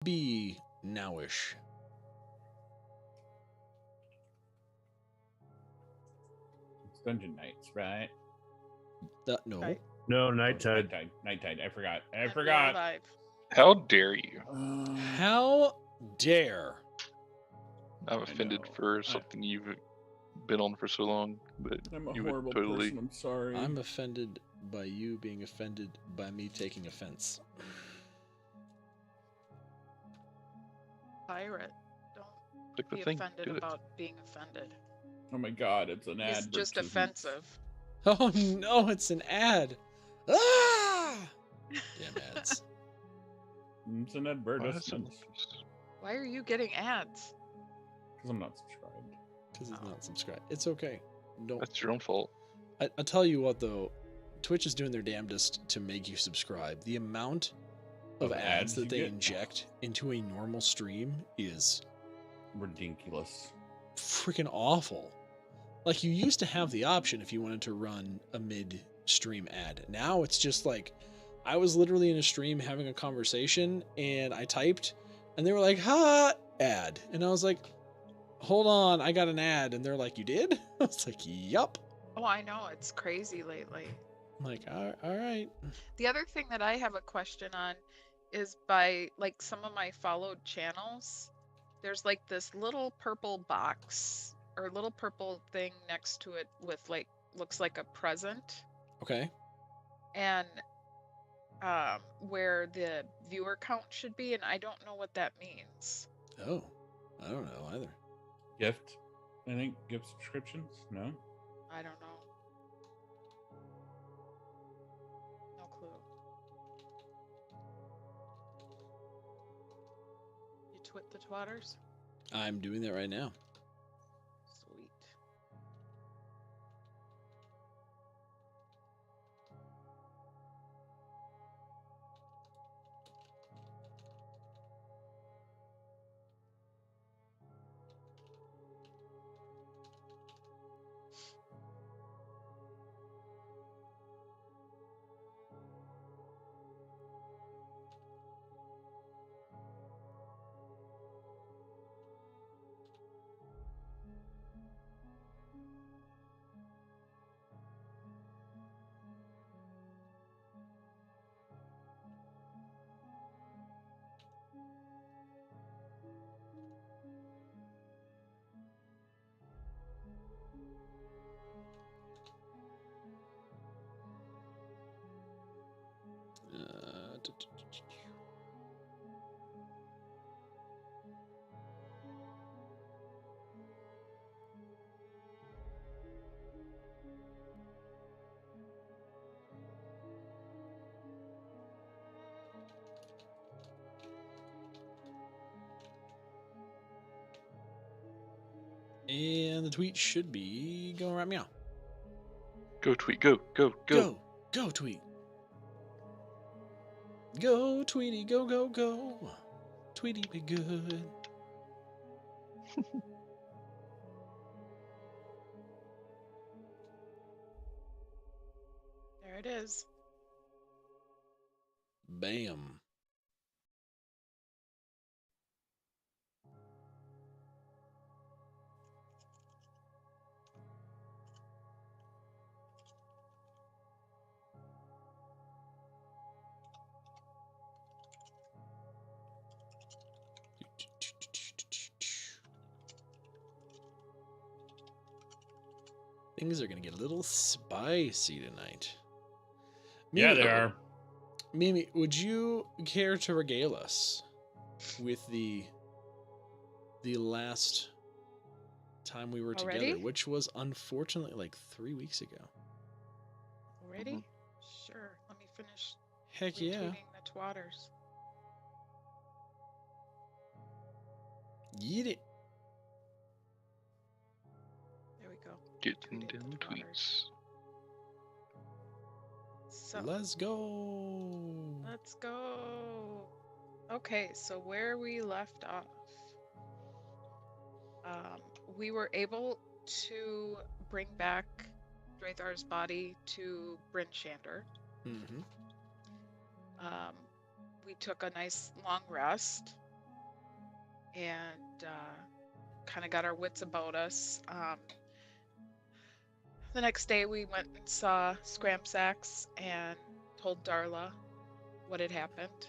be nowish. It's Dungeon Nytes, right? No. Right. No, Nighttide. Nighttide. I forgot. And we are live. How dare you? How dare? I'm offended know. for something you've been on for so long, but I'm a you would horrible totally. person. I'm sorry. I'm offended by you being offended by me taking offense. Pirate. Don't Like the be thing. offended Do it. about being offended. Oh my god, it's an It's ad. just offensive. Oh no, it's an ad. Ah! Damn ads. It's an advertisement. Why are you getting ads? Because I'm not subscribed. Because he's not subscribed. It's okay. Don't. That's your own fault. I'll tell you what though, Twitch is doing their damnedest to make you subscribe. The amount of ads that they inject into a normal stream is ridiculous. Freaking awful. Like, you used to have the option if you wanted to run a mid-stream ad. Now it's just like, I was literally in a stream having a conversation and I typed and they were like, ha, ad. And I was like, hold on, I got an ad. And they're like, you did? I was like, yup. Oh, I know. It's crazy lately. I'm like, all right. The other thing that I have a question on is by, like, some of my followed channels, there's like this little purple box or little purple thing next to it with, like, looks like a present. Okay. And where the viewer count should be, and I don't know what that means. Oh, I don't know either. Gift? I think gift subscriptions? No? I don't know. No clue. You twit the twatters? I'm doing that right now. Sweet. And the tweet should be going right meow. Go tweet, go. Go tweet. Go Tweety, go. Tweety be good. There it is. Bam. Things are going to get a little spicy tonight. Yeah, they are. Mimi, would you care to regale us with the last time we were together, which was unfortunately like 3 weeks ago? Ready? Sure. Let me finish. Heck yeah. Retweeting the twatters. Yeet it. There we go. Getting Tweeted them the twatters. tweets. So, Let's go. let's go. Okay, so where we left off, we were able to bring back Drathar's body to Bryn Shander. Mm-hmm. We took a nice long rest. and kind of got our wits about us. The next day we went and saw Scramsax and told Darla what had happened.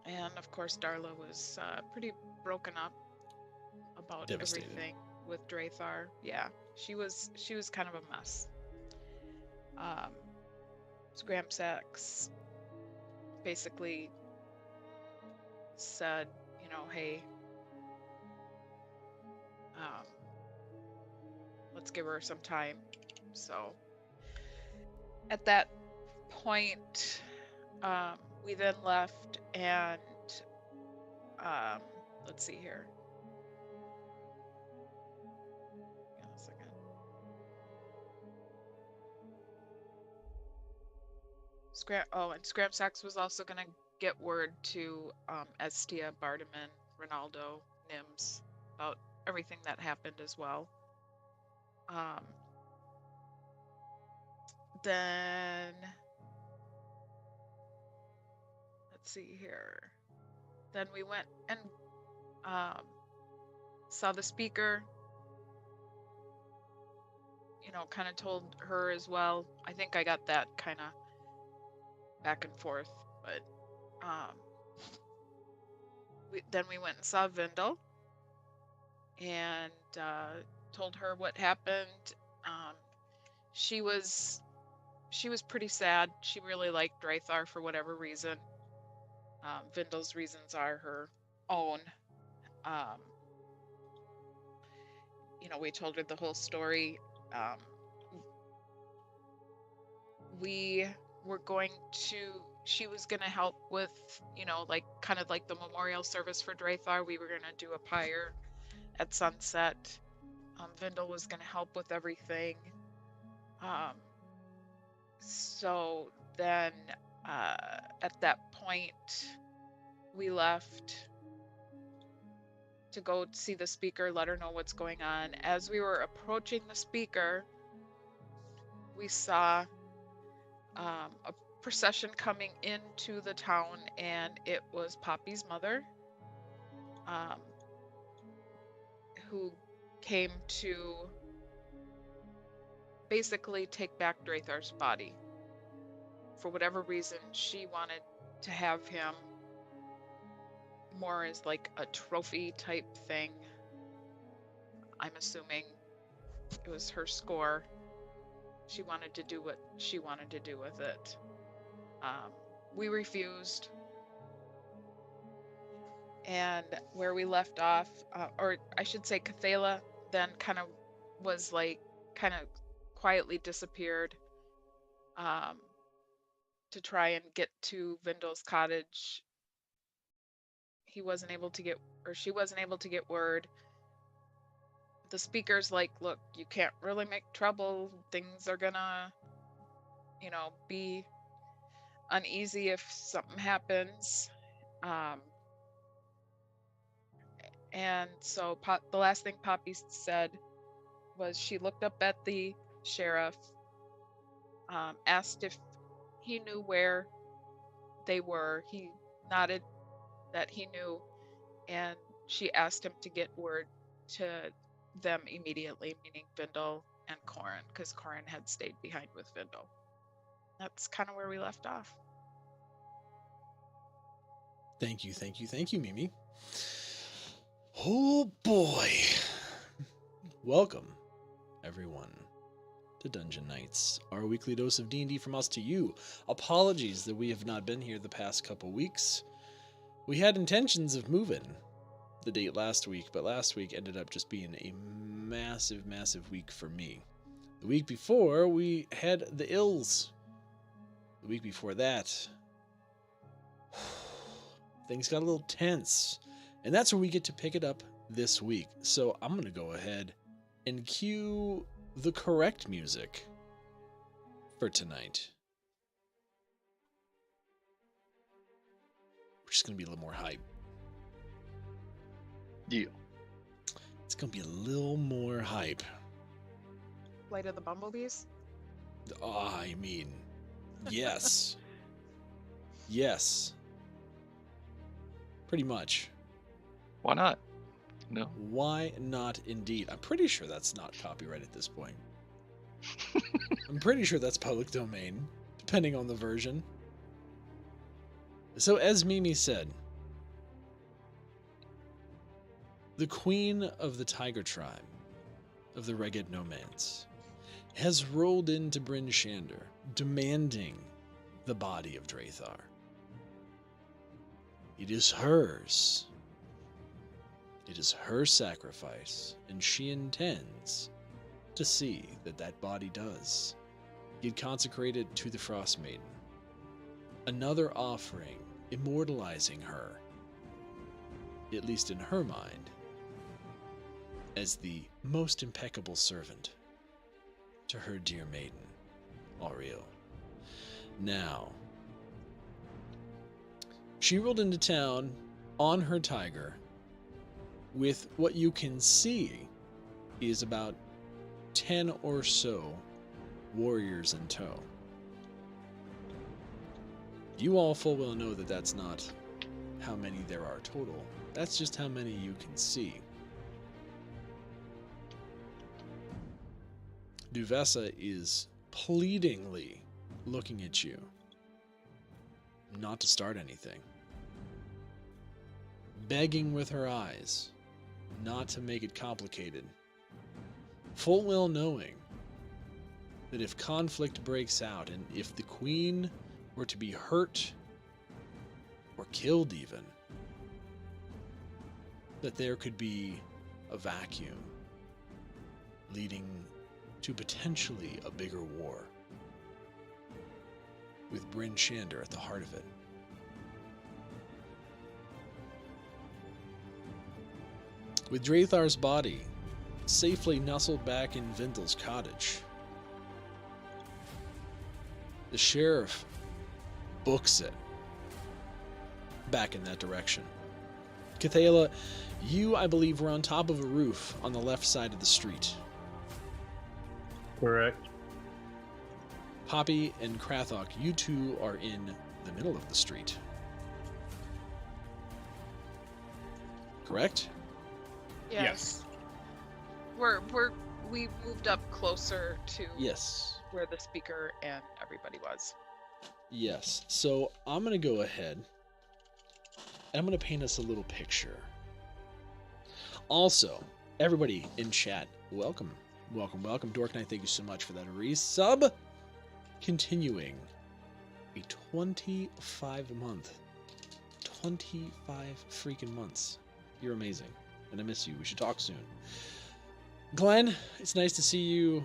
And of course Darla was pretty broken up about Devastated. everything with Drathar. Yeah, she was kind of a mess. Scramsax basically said, you know, hey, let's give her some time. So at that point, we then left and let's see here. Hang on a second. And Scramsax was also going to get word to Estia, Bardaman, Ronaldo, Nims about everything that happened as well. Then let's see here. Then we went and saw the speaker. You know, kind of told her as well. I think I got that kind of back and forth, but then we went and saw Vindel and told her what happened. She was pretty sad. She really liked Drathar for whatever reason. Vindel's reasons are her own. You know, we told her the whole story. We were going to, she was going to help with, you know, like kind of like the memorial service for Drathar. We were going to do a pyre at sunset. Vindel was going to help with everything. So then at that point, we left to go see the speaker, let her know what's going on. As we were approaching the speaker, we saw a procession coming into the town, and it was Poppy's mother, who came to basically take back Drathar's body. For whatever reason, she wanted to have him more as like a trophy type thing. I'm assuming it was her score. She wanted to do what she wanted to do with it. We refused. And where we left off, or I should say Cathala then kind of was like, kind of quietly disappeared to try and get to Vindel's cottage. He wasn't able to get, or she wasn't able to get word. The speaker's like, look, you can't really make trouble. Things are gonna, you know, be uneasy if something happens. And so the last thing Poppy said was she looked up at the sheriff, asked if he knew where they were. He nodded that he knew, and she asked him to get word to them immediately, meaning Vindel and Corin, because Corin had stayed behind with Vindel. That's kind of where we left off. Thank you, Mimi. Oh boy. Welcome, everyone, to Dungeon Nytes, our weekly dose of D&D from us to you. Apologies that we have not been here the past couple weeks. We had intentions of moving the date last week, but last week ended up just being a massive week for me. The week before, we had the ills. The week before that, things got a little tense. And that's where we get to pick it up this week. So I'm going to go ahead and cue the correct music for tonight. We're just going to be a little more hype. Yeah. It's going to be a little more hype. Flight of the Bumblebees? I mean, yes. Yes. Pretty much. Why not? No. Why not indeed? I'm pretty sure that's not copyright at this point. I'm pretty sure that's public domain, depending on the version. So, as Mimi said, the queen of the tiger tribe of the Reged Nomads has rolled into Bryn Shander, demanding the body of Drathar. It is hers. It is her sacrifice, and she intends to see that that body does get consecrated to the Frostmaiden. Another offering immortalizing her, at least in her mind, as the most impeccable servant to her dear maiden, Ariel. Now, she rolled into town on her tiger with what you can see is about 10 or so warriors in tow. You all full well know that that's not how many there are total. That's just how many you can see. Duvessa is pleadingly looking at you not to start anything. Begging with her eyes not to make it complicated. Full well knowing that if conflict breaks out and if the queen were to be hurt or killed even, that there could be a vacuum leading to potentially a bigger war, with Bryn Shander at the heart of it. With Drathar's body safely nestled back in Vindel's cottage, the sheriff books it back in that direction. Cathala, you, I believe, were on top of a roof on the left side of the street. Correct. Poppy and Krathok, you two are in the middle of the street. Correct? Yes. We moved up closer to Yes. where the speaker and everybody was. Yes. So I'm going to go ahead and I'm going to paint us a little picture. Also, everybody in chat, welcome. Welcome, welcome. Dork Knight, thank you so much for that resub. Continuing a 25-month. 25 freaking months. You're amazing. And I miss you. We should talk soon. Glenn, it's nice to see you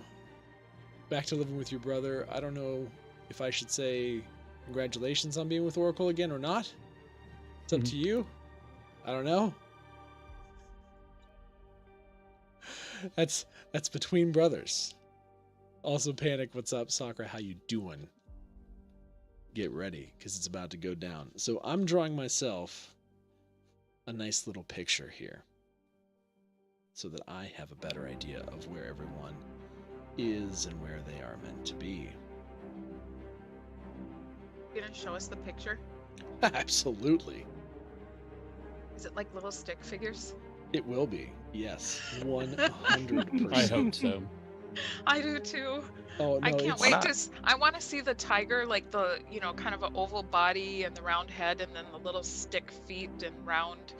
back to living with your brother. I don't know if I should say congratulations on being with Oracle again or not. It's up to you. I don't know. That's between brothers. Also, Panic, what's up? Sakura, how you doing? Get ready, because it's about to go down. So I'm drawing myself a nice little picture here so that I have a better idea of where everyone is and where they are meant to be. You gonna show us the picture? Absolutely. Is it like little stick figures? It will be. Yes. 100%. I hope so. I do too. Oh, no, I can't it's- wait not? to. I want to see the tiger, like the kind of an oval body and the round head, and then the little stick feet and round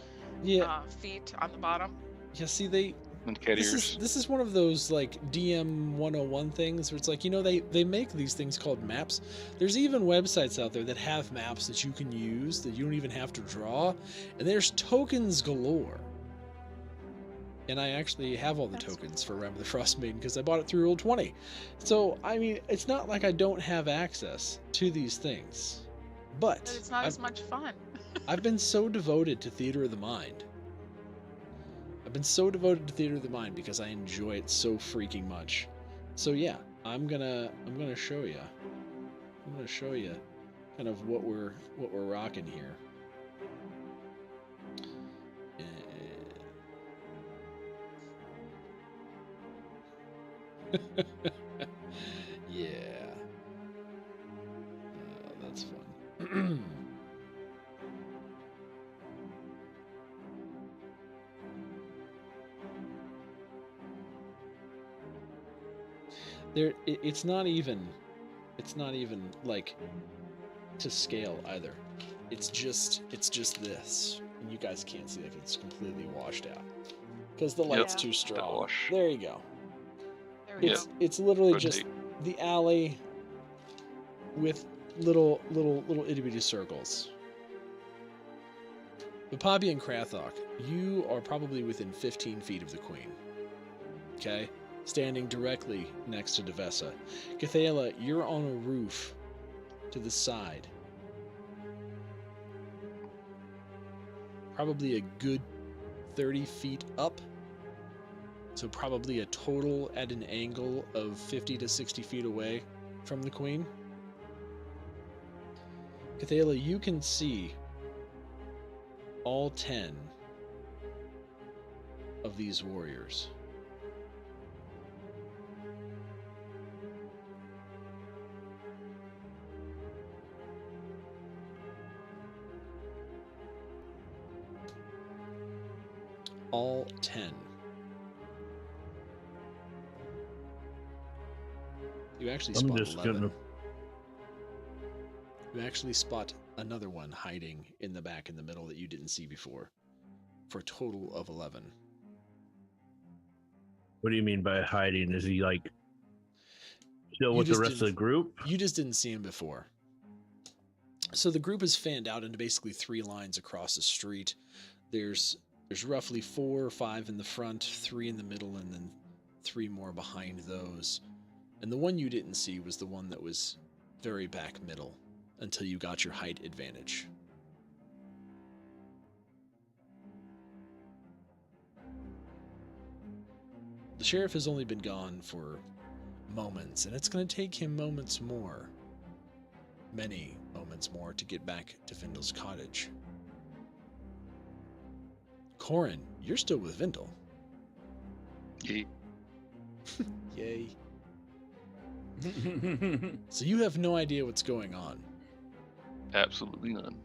Yeah. feet on the bottom. Yeah, see, And cat ears. this is one of those like DM 101 things where it's like, they make these things called maps. There's even websites out there that have maps that you can use that you don't even have to draw, and there's tokens galore. And I actually have all the That's tokens for Rime of the Frostmaiden because I bought it through Roll20. So, I mean, it's not like I don't have access to these things. But But it's not as much fun. I've been so devoted to Theater of the Mind. I've been so devoted to Theater of the Mind because I enjoy it so freaking much. So yeah, I'm gonna show you. I'm gonna show you kind of what we're rocking here. Yeah. That's fun. It's not even like to scale either. It's just this, and you guys can't see if it's completely washed out because the light's too strong. Wash. There you go. There we go. It's literally Rotate. just the alley with little itty bitty circles. But Poppy and Krathok, you are probably within 15 feet of the Queen. Okay? Standing directly next to Devessa. Cathala, you're on a roof to the side. Probably a good 30 feet up. So probably a total at an angle of 50 to 60 feet away from the Queen. Cathala, you can see all 10 of these warriors. All 10. You actually I'm spot just 11. gonna. You actually spot another one hiding in the back in the middle that you didn't see before. For a total of 11. What do you mean by hiding? Is he like still You with the just rest of the didn't- group? You just didn't see him before. So the group is fanned out into basically 3 lines across the street. There's roughly 4 or 5 in the front, 3 in the middle, and then 3 more behind those. And the one you didn't see was the one that was very back middle until you got your height advantage. The sheriff has only been gone for moments, and it's going to take him moments more. Many moments more to get back to Vindel's cottage. Corin, you're still with Vindel. Yeet. Yay. So you have no idea what's going on. Absolutely none.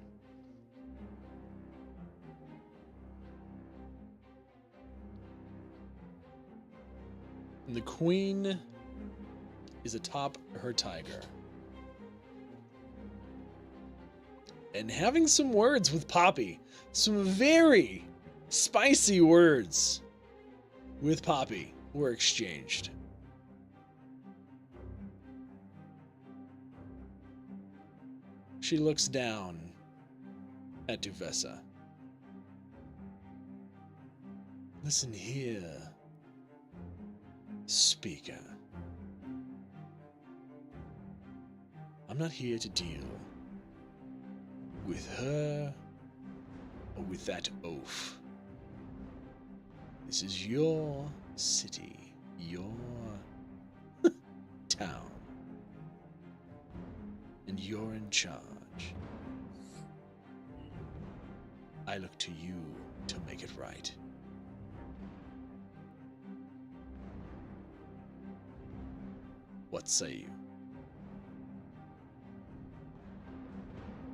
And the queen is atop her tiger. And having some words with Poppy. Some very spicy words with Poppy were exchanged. She looks down at Duvessa. Listen here, speaker. I'm not here to deal with her or with that oaf. This is your city, your town, and you're in charge. I look to you to make it right. What say you?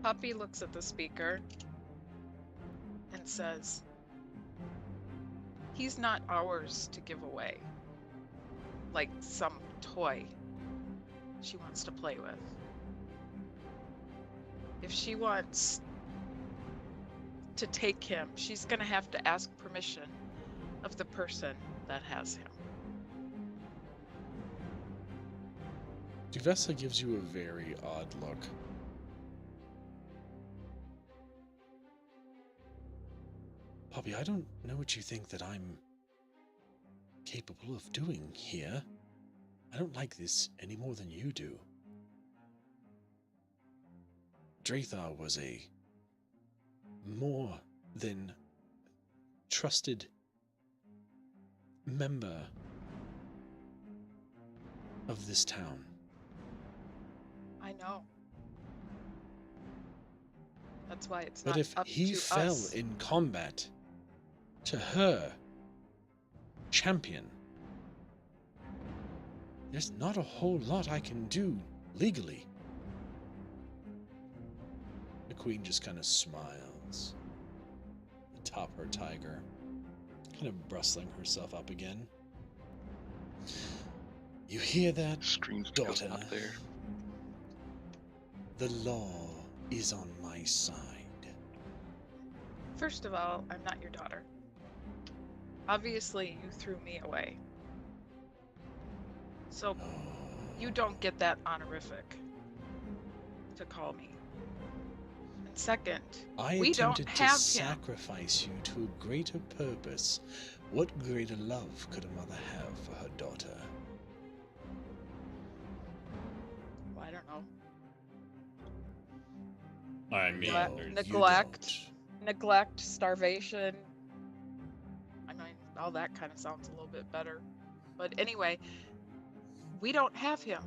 Puppy looks at the speaker and says, he's not ours to give away, like some toy she wants to play with. If she wants to take him, she's going to have to ask permission of the person that has him. Duvessa gives you a very odd look. Poppy, I don't know what you think that I'm capable of doing here. I don't like this any more than you do. Drathar was a more than trusted member of this town. I know. That's why it's But not if up he to fell us. in combat to her champion, there's not a whole lot I can do legally. The queen just kind of smiles atop her tiger, kind of bristling herself up again. You hear that, Stream skills daughter? not there. The law is on my side. First of all, I'm not your daughter. Obviously, you threw me away. So, you don't get that honorific to call me. And second, I we don't attempted to have him. sacrifice you to a greater purpose. What greater love could a mother have for her daughter? Well, I don't know. I mean, No, there's- you Neglect. don't. Neglect, starvation. I mean, all that kind of sounds a little bit better. But anyway, we don't have him.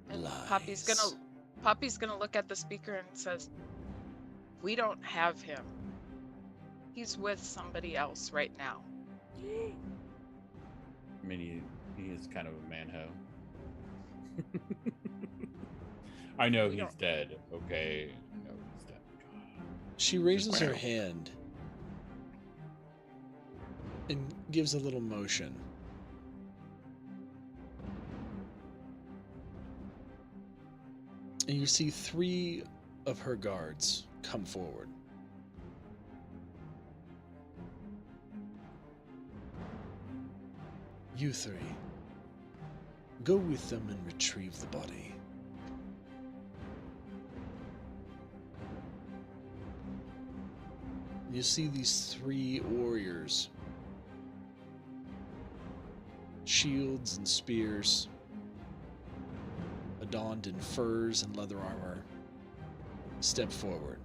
And Poppy's Lies. gonna look at the speaker and says, "We don't have him. He's with somebody else right now." I mean, he is kind of a manho. I know We he's don't- dead. Okay, I know he's dead. God. She raises her Wow. hand and gives a little motion. And you see 3 of her guards come forward. You 3, go with them and retrieve the body. You see these 3 warriors, shields and spears, adorned in furs and leather armor, step forward.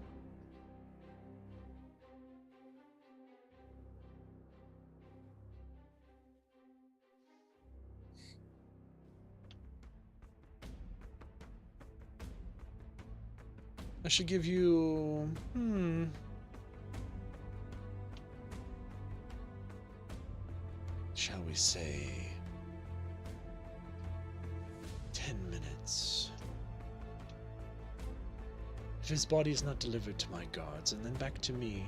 I should give you, shall we say, 10 minutes. If his body is not delivered to my guards and then back to me,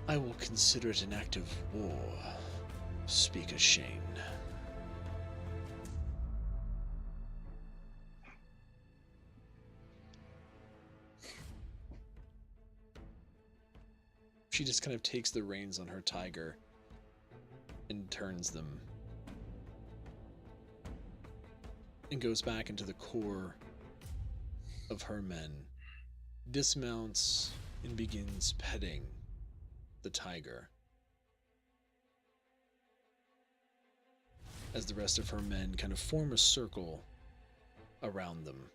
I will consider it an act of war. Speak ashamed. She just kind of takes the reins on her tiger and turns them and goes back into the core of her men, dismounts and begins petting the tiger as the rest of her men kind of form a circle around them.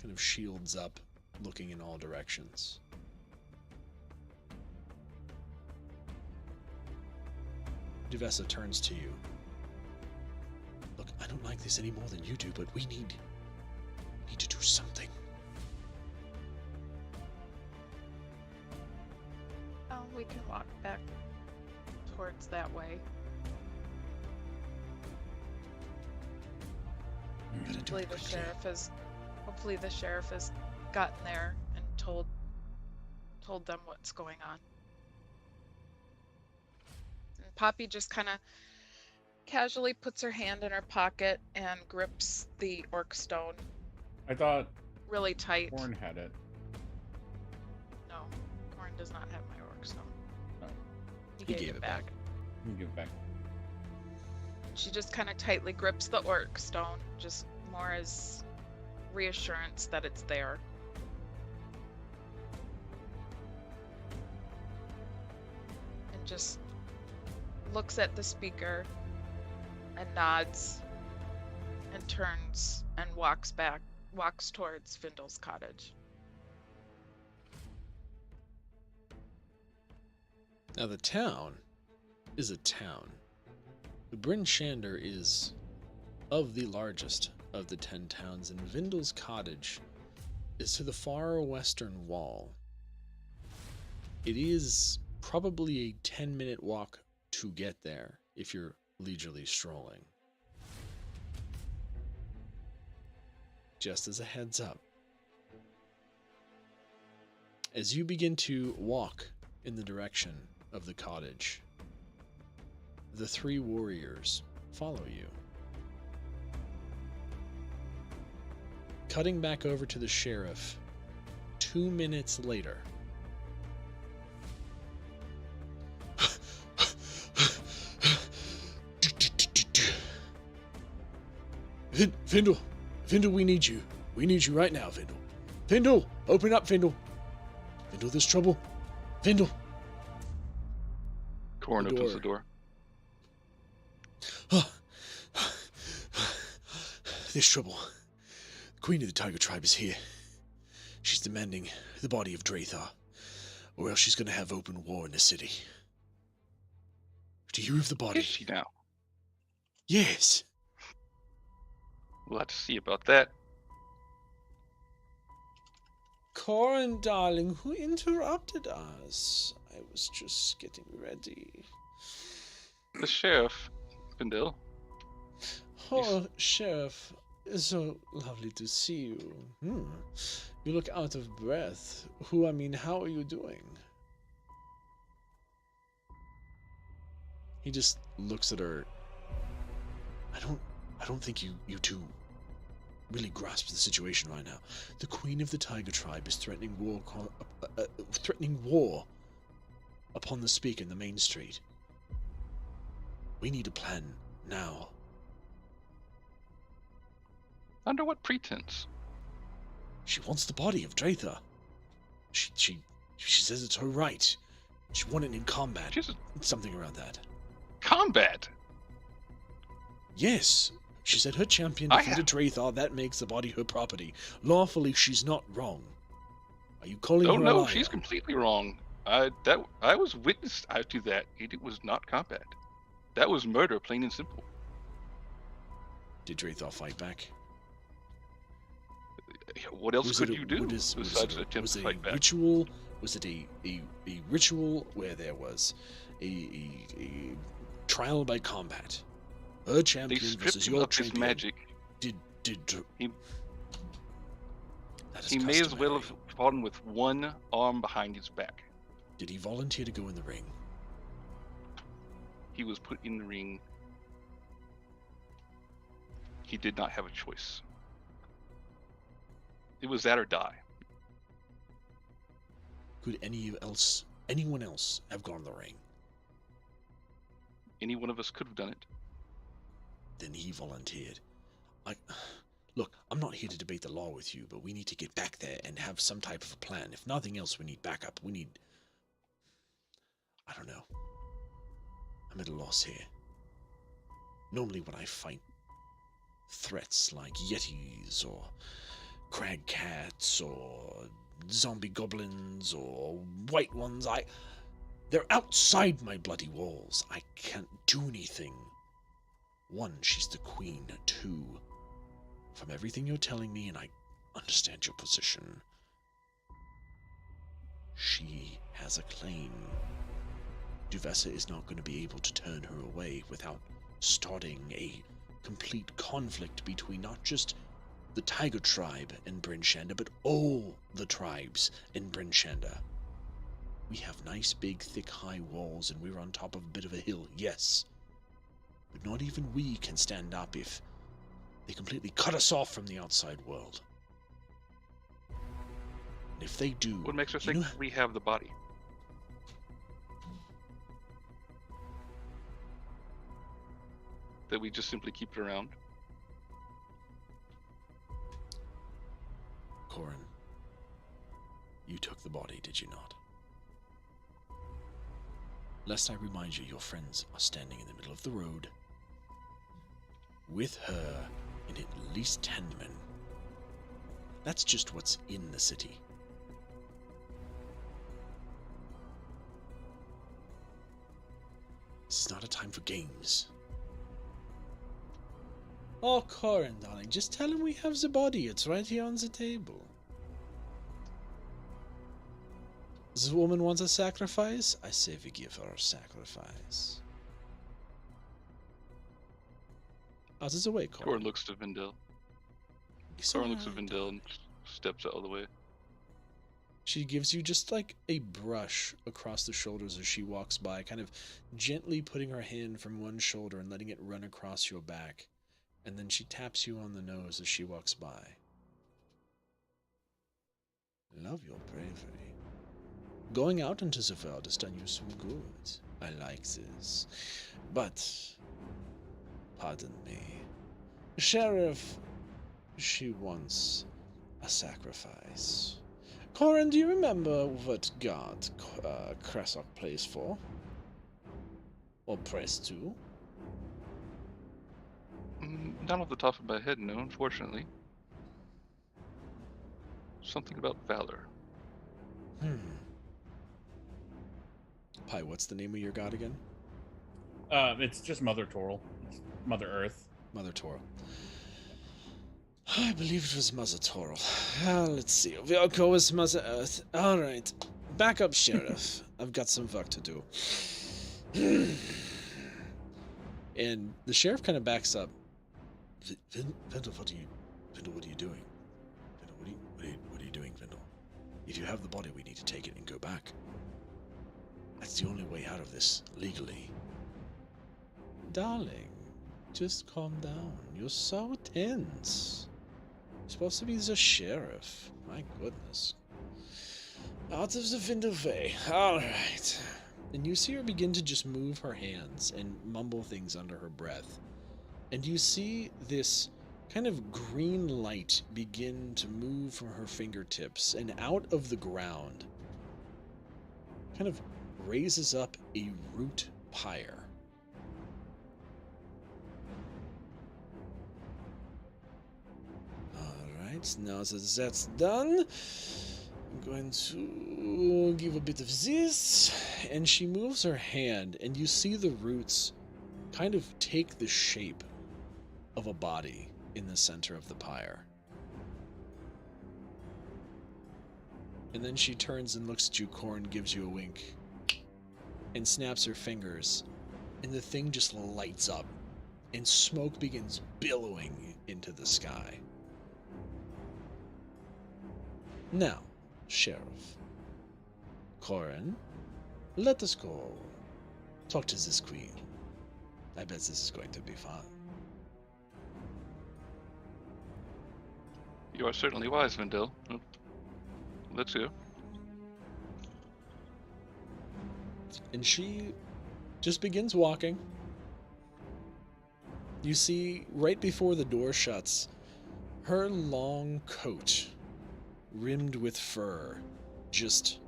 Kind of shields up, looking in all directions. Duvessa turns to you. Look, I don't like this any more than you do, but we need to do something. Oh, we can walk back towards that way. Gotta do Hopefully it the quickly. sheriff has gotten there and told them what's going on. And Poppy just kind of casually puts her hand in her pocket and grips the orc stone I thought really tight. Corn had it. No, Corn does not have my orc stone. Oh. He He gave gave it it back. back. You can give it back. She just kind of tightly grips the orc stone, just more as reassurance that it's there. And just looks at the speaker and nods and turns and walks towards Findel's cottage. Now the town is a town. Bryn Shander is of the largest of the 10 towns, and Vindel's cottage is to the far western wall. It is probably a 10-minute walk to get there if you're leisurely strolling. Just as a heads up, as you begin to walk in the direction of the cottage. The three warriors follow you. Cutting back over to the sheriff, 2 minutes later. Findle, we need you. We need you right now, Findle. Findle, open up, Findle. Findle, there's trouble. Findle. Corin opens the door. There's trouble. The Queen of the Tiger Tribe is here. She's demanding the body of Drathar, or else she's going to have open war in the city. Do you have the body? Is she now? Yes. We'll have to see about that. Corin, darling, who interrupted us? I was just getting ready. The sheriff, Findel. Oh, Sheriff, it's so lovely to see you. You look out of breath. How are you doing? He just looks at her. I don't think you two really grasp the situation right now. The Queen of the Tiger Tribe is threatening war upon the Speak in the main street. We need a plan now. Under what pretense? She wants the body of Drathar. She says it's her right. She won it in combat. Something around that. Combat? Yes. She said her champion defeated Drathar. That makes the body her property. Lawfully, she's not wrong. Are you calling her a liar? No, she's completely wrong. I was witness to that. It was not combat. That was murder, plain and simple. Did Drathar fight back? What else could you do besides attempt to fight back? Ritual? Was it a ritual where there was a trial by combat? Her champion versus your champion. Magic. He may as well have fallen with one arm behind his back. Did he volunteer to go in the ring? He was put in the ring. He did not have a choice. It was that or die. Could anyone else have gone in the ring? Any one of us could have done it. Then he volunteered. Look, I'm not here to debate the law with you, but we need to get back there and have some type of a plan. If nothing else, we need backup. I don't know. I'm at a loss here. Normally when I fight threats like yetis or crag cats or zombie goblins or white ones, they're outside my bloody walls. I can't do anything. 1, she's the queen. 2, from everything you're telling me, and I understand your position, she has a claim. Duvessa is not going to be able to turn her away without starting a complete conflict between not just the Tiger Tribe in Bryn Shander, but all the tribes in Bryn Shander. We have nice, big, thick, high walls, and we're on top of a bit of a hill, yes. But not even we can stand up if they completely cut us off from the outside world. And if they do... What makes her think we have the body? That we just simply keep it around? Corin, you took the body, did you not? Lest I remind you, your friends are standing in the middle of the road with her and at least 10 men. That's just what's in the city. This is not a time for games. Oh, Corin, darling, just tell him we have the body. It's right here on the table. This woman wants a sacrifice? I say we give her a sacrifice. Out of the way, Corin. Corin looks to Vindel. Corin looks at Vindel and steps out of the way. She gives you just like a brush across the shoulders as she walks by, kind of gently putting her hand from one shoulder and letting it run across your back. And then she taps you on the nose as she walks by. Love your bravery. Going out into the world has done you some good. I like this. But, pardon me, Sheriff, she wants a sacrifice. Corin, do you remember what god Krasok plays for? Or prays to? Not off the top of my head, no, unfortunately. Something about valor. Pi, what's the name of your god again? It's just Mother Toril. It's Mother Earth. Mother Toril. I believe it was Mother Toril. Let's see. We'll go with Mother Earth. Alright. Back up, Sheriff. I've got some work to do. And the sheriff kind of backs up. Vendel, what are you doing? Vendel, what are you doing, Vendel? If you have the body, we need to take it and go back. That's the only way out of this, legally. Darling, just calm down. You're so tense. You're supposed to be the sheriff. My goodness. Out of the Vendel way. Alright. And you see her begin to just move her hands and mumble things under her breath. And you see this kind of green light begin to move from her fingertips and out of the ground. Kind of raises up a root pyre. Alright, now that that's done, I'm going to give a bit of this. And she moves her hand, and you see the roots kind of take the shape of a body in the center of the pyre. And then she turns and looks at you, Corin, gives you a wink, and snaps her fingers, and the thing just lights up, and smoke begins billowing into the sky. Now, Sheriff, Corin, let us go talk to this queen. I bet this is going to be fun. You are certainly wise, Vendel. Let's go. And she just begins walking. You see, right before the door shuts, her long coat, rimmed with fur, just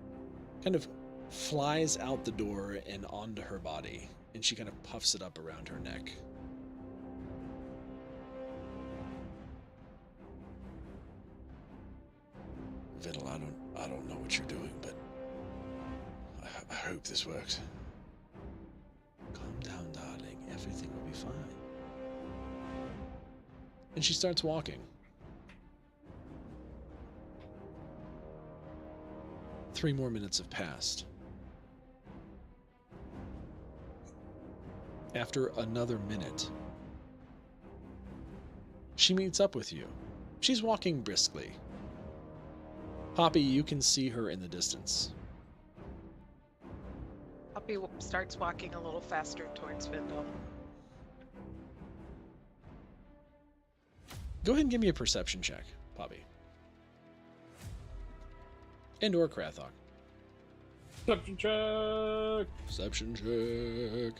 kind of flies out the door and onto her body, and she kind of puffs it up around her neck. Fiddle, I don't know what you're doing, but I hope this works. Calm down, darling. Everything will be fine. And she starts walking. 3 more minutes have passed. After another minute, she meets up with you. She's walking briskly. Poppy, you can see her in the distance. Poppy starts walking a little faster towards Vendel. Go ahead and give me a perception check, Poppy. And or Krathok. Perception check. Perception check.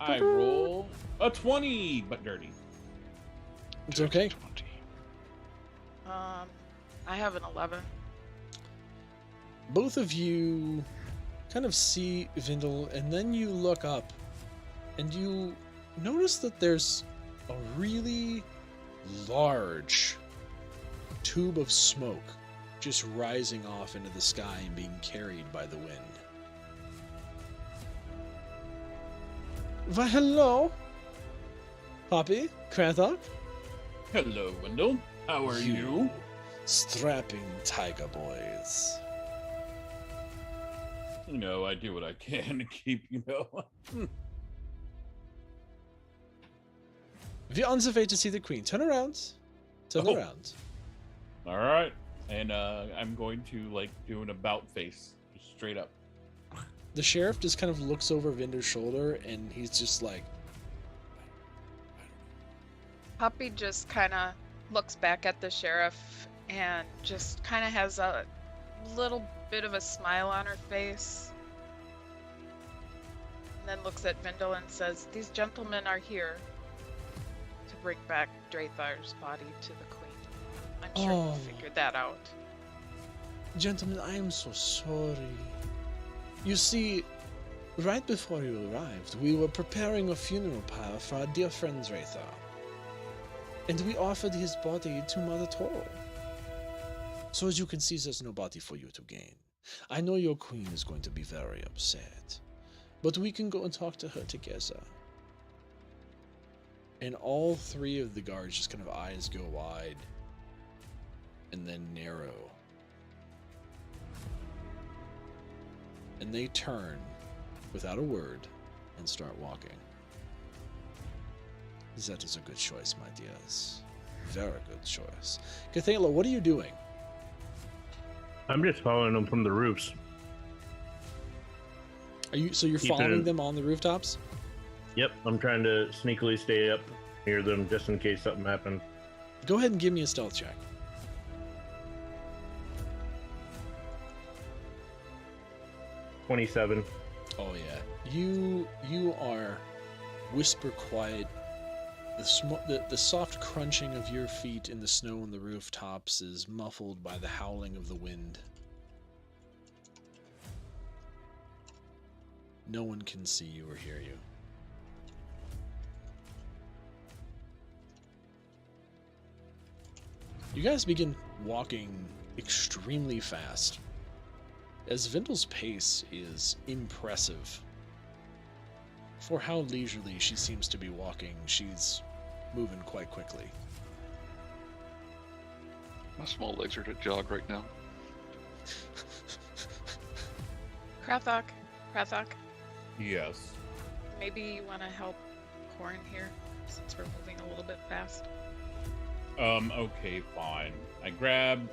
I roll a 20, but dirty. It's okay. 20. I have an 11. Both of you kind of see Vendel, and then you look up, and you notice that there's a really large tube of smoke just rising off into the sky and being carried by the wind. Why, hello, Poppy, Krathok. Hello, Wendell. How are you? Strapping tiger boys. You know, I do what I can to keep you going. We're on the way to see the queen. Turn around. Turn Oh. around. All right. And I'm going to like do an about face, just straight up. The sheriff just kind of looks over Vinder's shoulder, and he's just like, Puppy just kind of looks back at the sheriff and just kind of has a little bit of a smile on her face. And then looks at Vindel and says, "These gentlemen are here to bring back Draythar's body to the queen. I'm sure Oh. you figured that out." "Gentlemen, I am so sorry. You see, right before you arrived, we were preparing a funeral pyre for our dear friend Draythar. And we offered his body to Mother Toro. So as you can see, there's no body for you to gain. I know your queen is going to be very upset, but we can go and talk to her together." And all three of the guards just kind of eyes go wide and then narrow. And they turn without a word and start walking. That is a good choice, my dears. Very good choice. Cathela, what are you doing? I'm just following them from the roofs. You're Keep following it- them on the rooftops? Yep, I'm trying to sneakily stay up near them just in case something happens. Go ahead and give me a stealth check. 27. Oh yeah. You are whisper quiet. The soft crunching of your feet in the snow on the rooftops is muffled by the howling of the wind. No one can see you or hear you. You guys begin walking extremely fast, as Vindel's pace is impressive. For how leisurely she seems to be walking, she's moving quite quickly. My small legs are to jog right now. Krathok, Yes. maybe you want to help Corn here, since we're moving a little bit fast. Okay, fine. I grab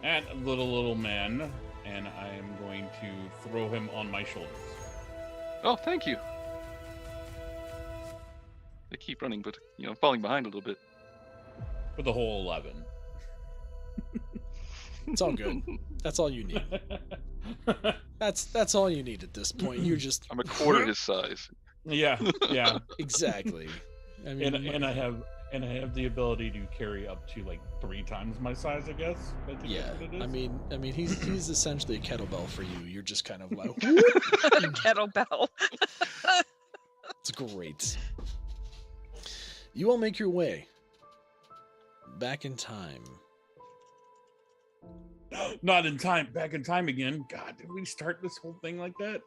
at little man, and I am going to throw him on my shoulders. Oh, thank you. They keep running, but I'm falling behind a little bit. For the whole 11. It's all good. That's all you need. That's all you need at this point. You're just I'm a quarter his size. Yeah. exactly. I mean, And I have the ability to carry up to like 3 times my size, I guess. I think yeah. that's what it is. I mean, he's essentially a kettlebell for you. You're just kind of like, Kettlebell. it's great. You all make your way back in time. Not in time. Back in time again. God, did we start this whole thing like that?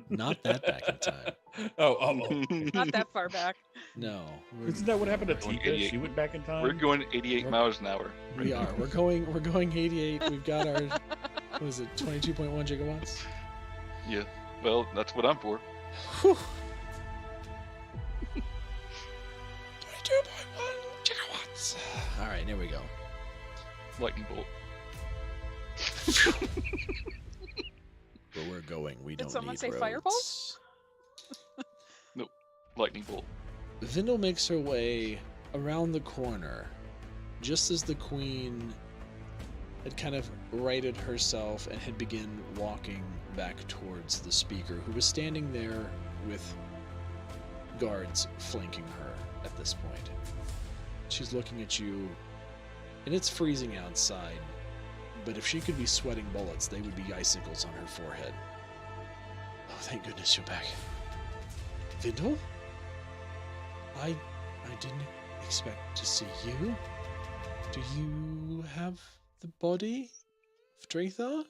Not that back in time. Oh. Not that far back. No, Isn't that what happened to Going Tika? 88. She went back in time. We're going 88 We're- miles an hour. we are. We're going 88. We've got our, what is it, 22.1 gigawatts? Yeah. Well, that's what I'm for. Whew. 22.1 gigawatts. All right, there we go. Lightning bolt. Where we're going, we Did don't someone need say roads. fireball? Lightning bolt. Vindel makes her way around the corner, just as the queen had kind of righted herself and had begun walking back towards the speaker, who was standing there with guards flanking her at this point. She's looking at you, and it's freezing outside, but if she could be sweating bullets, they would be icicles on her forehead. Oh, thank goodness you're back. Vindel? I didn't expect to see you. Do you have the body of Draythar?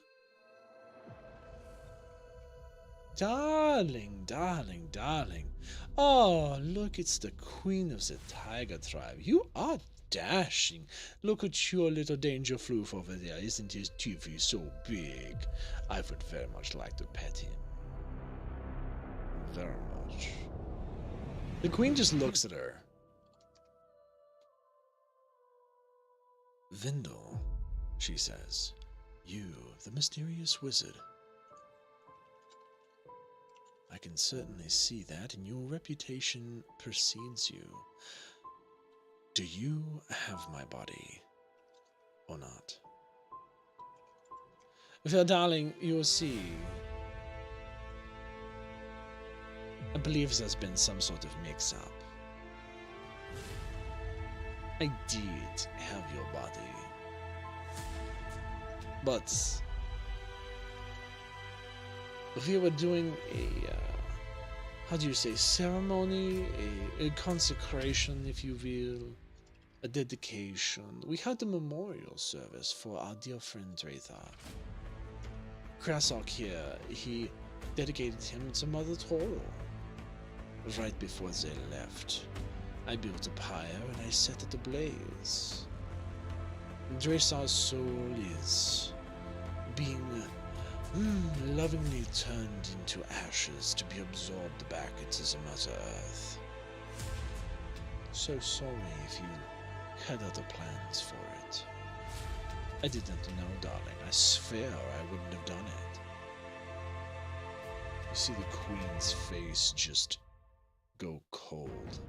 Darling, darling, darling. Oh, look, it's the queen of the tiger tribe. You are dashing. Look at your little danger floof over there. Isn't his teeth so big? I would very much like to pet him. Very much. The queen just looks at her. Vindel, she says, you, the mysterious wizard. I can certainly see that, and your reputation precedes you. Do you have my body, or not? Fair darling, you'll see. I believe there's been some sort of mix-up. I did have your body. But we were doing a, how do you say, ceremony, a consecration, if you will, a dedication. We had a memorial service for our dear friend Dratha. Krasok here, he dedicated him to Mother Toro. Right before they left, I built a pyre and I set it ablaze. Dratha's soul is being lovingly turned into ashes to be absorbed back into the Mother Earth. So sorry if you had other plans for it. I didn't know, darling. I swear I wouldn't have done it. You see the Queen's face just go cold.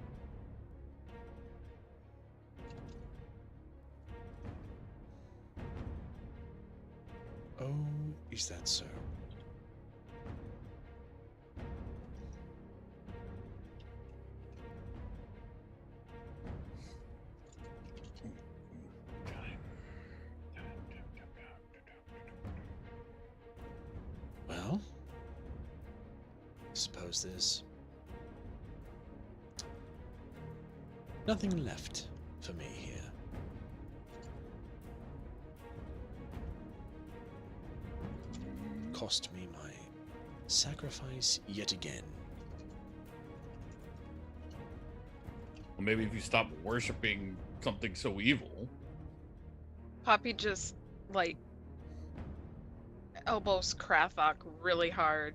Oh, is that so? Well, I suppose there's nothing left for me here. Cost me my sacrifice yet again. Well, maybe if you stop worshiping something so evil. Poppy just, like, elbows Krathok really hard.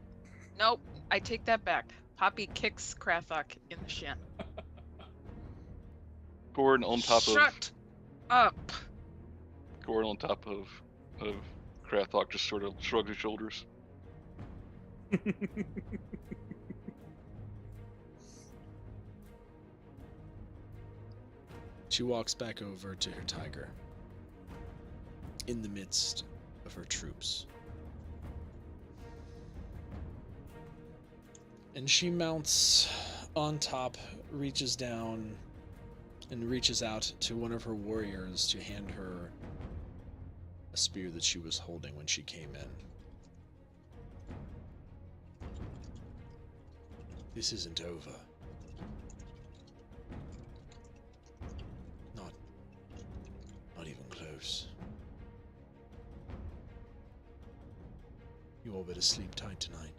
Nope, I take that back. Poppy kicks Krathok in the shin. Gordon on top Shut up! Gordon on top of Krathok just sort of shrugs his shoulders. She walks back over to her tiger in the midst of her troops. And she mounts on top, reaches down, and reaches out to one of her warriors to hand her a spear that she was holding when she came in. This isn't over. Not even close. You all better sleep tight tonight.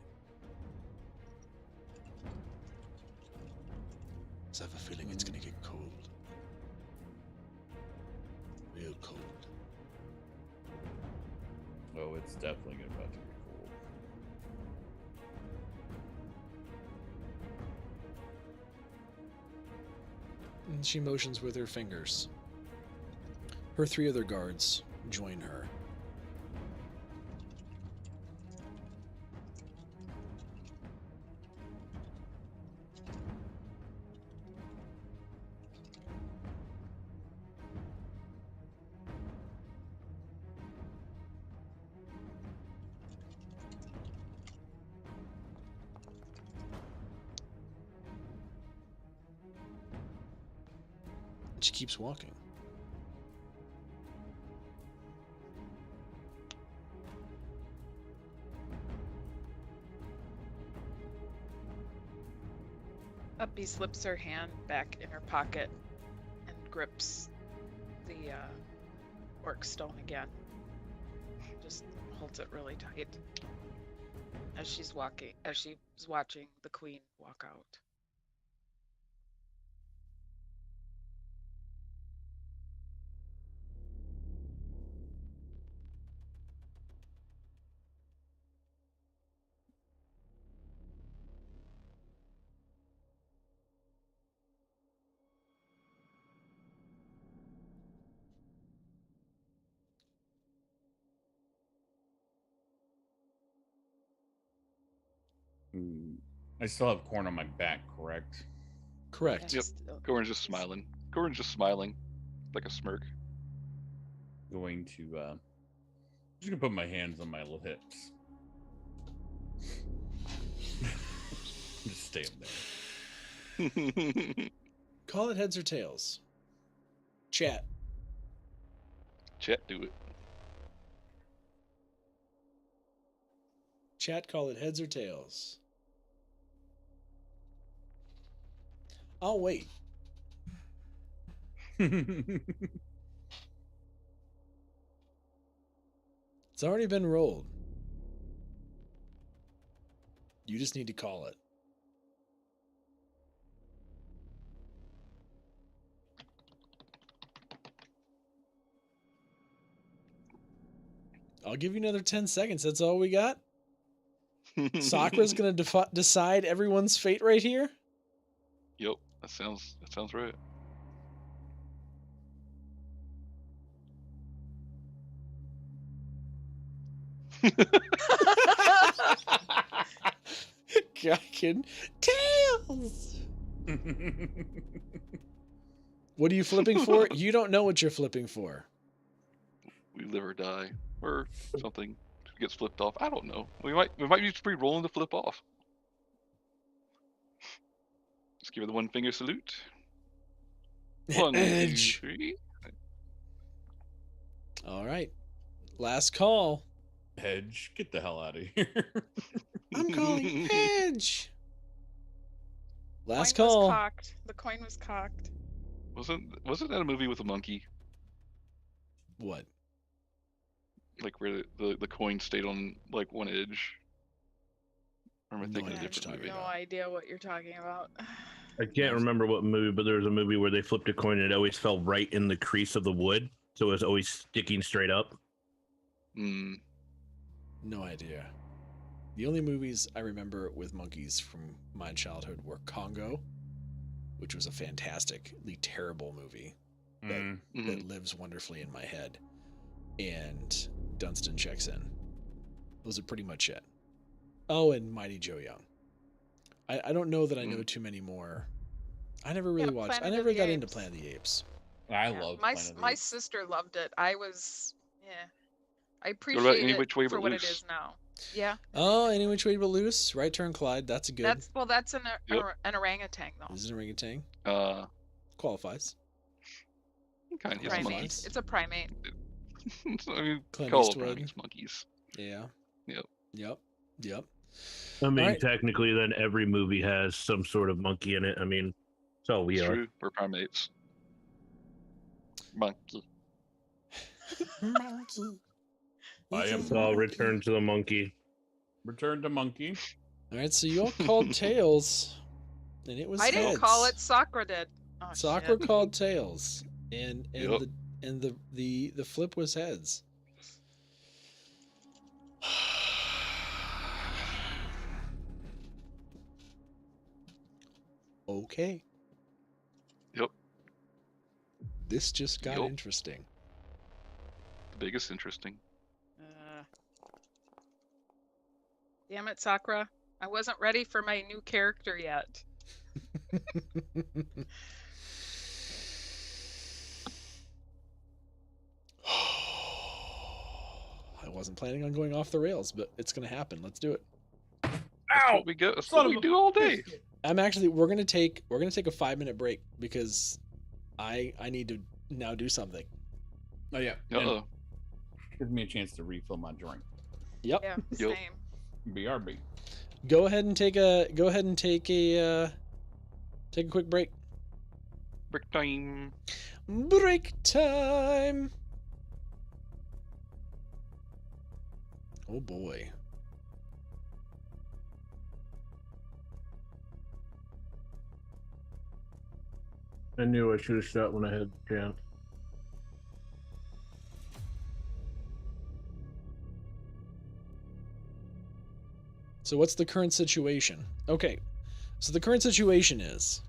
'Cause I have a feeling it's gonna get cold. Real cold. Oh, it's definitely about to be cold. And she motions with her fingers. Her three other guards join her. And she keeps walking. Uppy slips her hand back in her pocket and grips the orc stone again. Just holds it really tight as she's watching the queen walk out. I still have corn on my back, correct? Correct. Yep. Goran's just smiling. Goran's just smiling, like a smirk. Going to just gonna put my hands on my little hips. Just stay up there. Call it heads or tails. Chat. Chat, do it. Chat, call it heads or tails. I'll wait. It's already been rolled. You just need to call it. I'll give you another 10 seconds. That's all we got. Sakura's going to decide everyone's fate right here. Yep, that sounds right. Gawkin. Tails! What are you flipping for? You don't know what you're flipping for. We live or die, or something gets flipped off. I don't know. We might be just re-rolling to flip off. Just give her the one finger salute. 1, 2, Edge. 3. All right. Last call. Hedge, get the hell out of here. I'm calling Edge. Last Coin was call. cocked. The coin was cocked. Wasn't that a movie with a monkey? What? Like where the coin stayed on like one edge? Or am I No thinking idea of a what different you're movie? No idea what you're talking about. I can't remember what movie, but there was a movie where they flipped a coin and it always fell right in the crease of the wood, so it was always sticking straight up. Hmm. No idea. The only movies I remember with monkeys from my childhood were Congo, which was a fantastically terrible movie that lives wonderfully in my head, and Dunstan Checks In. Those are pretty much it. Oh, and Mighty Joe Young. I don't know that I know too many more. I never really watched. I Planet of never the got into Apes. Planet of the Apes. I Yeah, love my sister loved it. I was I about appreciate Any it Which Way for But what it Loose? is now. Yeah. Oh, Any Which Way But Loose. Right Turn Clyde. That's a good. That's an Yep. an orangutan though. Is it an orangutan? Qualifies. Kind of. Primate. Primate. It's a primate. I mean, Clint call Eastwood. primates monkeys. Yeah. Yep. Yep. I mean, Alright. technically, then every movie has some sort of monkey in it. I mean, that's all we It's are. true. We're primates. Monkey. Monkey. I am So I'll return to the monkey. Return to monkey. All right, so you all called tails, and it was I didn't heads. call it. Sakura did. Oh, Sakura shit. called tails, and Yep. the flip was heads. Okay. Yep. This just got Yep. interesting. The biggest interesting. Damn it, Sakura. I wasn't ready for my new character yet. I wasn't planning on going off the rails, but it's going to happen. Let's do it. That's what we go. That's what we do all day. We're gonna take a 5-minute break because I need to now do something. Oh yeah. Uh-oh. Gives me a chance to refill my drink. Yep. Yeah, Yup. same. BRB. Go ahead and take a quick break. Break time. Break time. Oh boy. I knew I should have shot when I had the chance. So what's the current situation? Okay. So the current situation is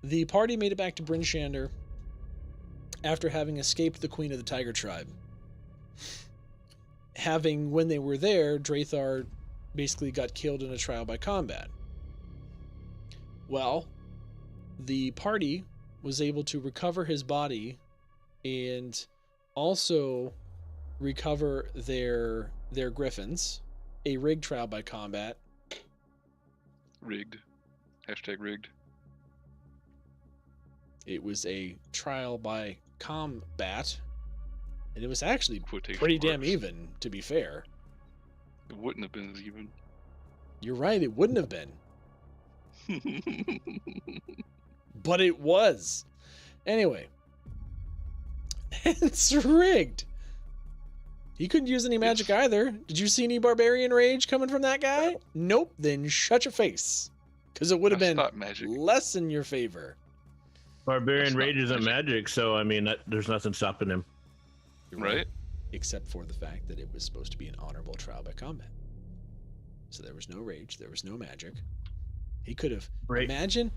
the party made it back to Bryn Shander after having escaped the Queen of the Tiger Tribe. Having, when they were there, Drathar basically got killed in a trial by combat. Well, the party was able to recover his body and also recover their griffins, a rigged trial by combat. Rigged. Hashtag rigged. It was a trial by combat, and it was actually Quotation pretty damn marks. even, to be fair. It wouldn't have been as even. You're right, it wouldn't have been, but it was. Anyway, it's rigged. He couldn't use any magic either. Did you see any barbarian rage coming from that guy? Nope. Then shut your face, because it would have That's been not magic. less in your favor. Barbarian That's not Rage isn't magic. magic, so I mean, there's nothing stopping him. You're Right? Except for the fact that it was supposed to be an honorable trial by combat. So there was no rage, there was no magic. He could have Right. imagine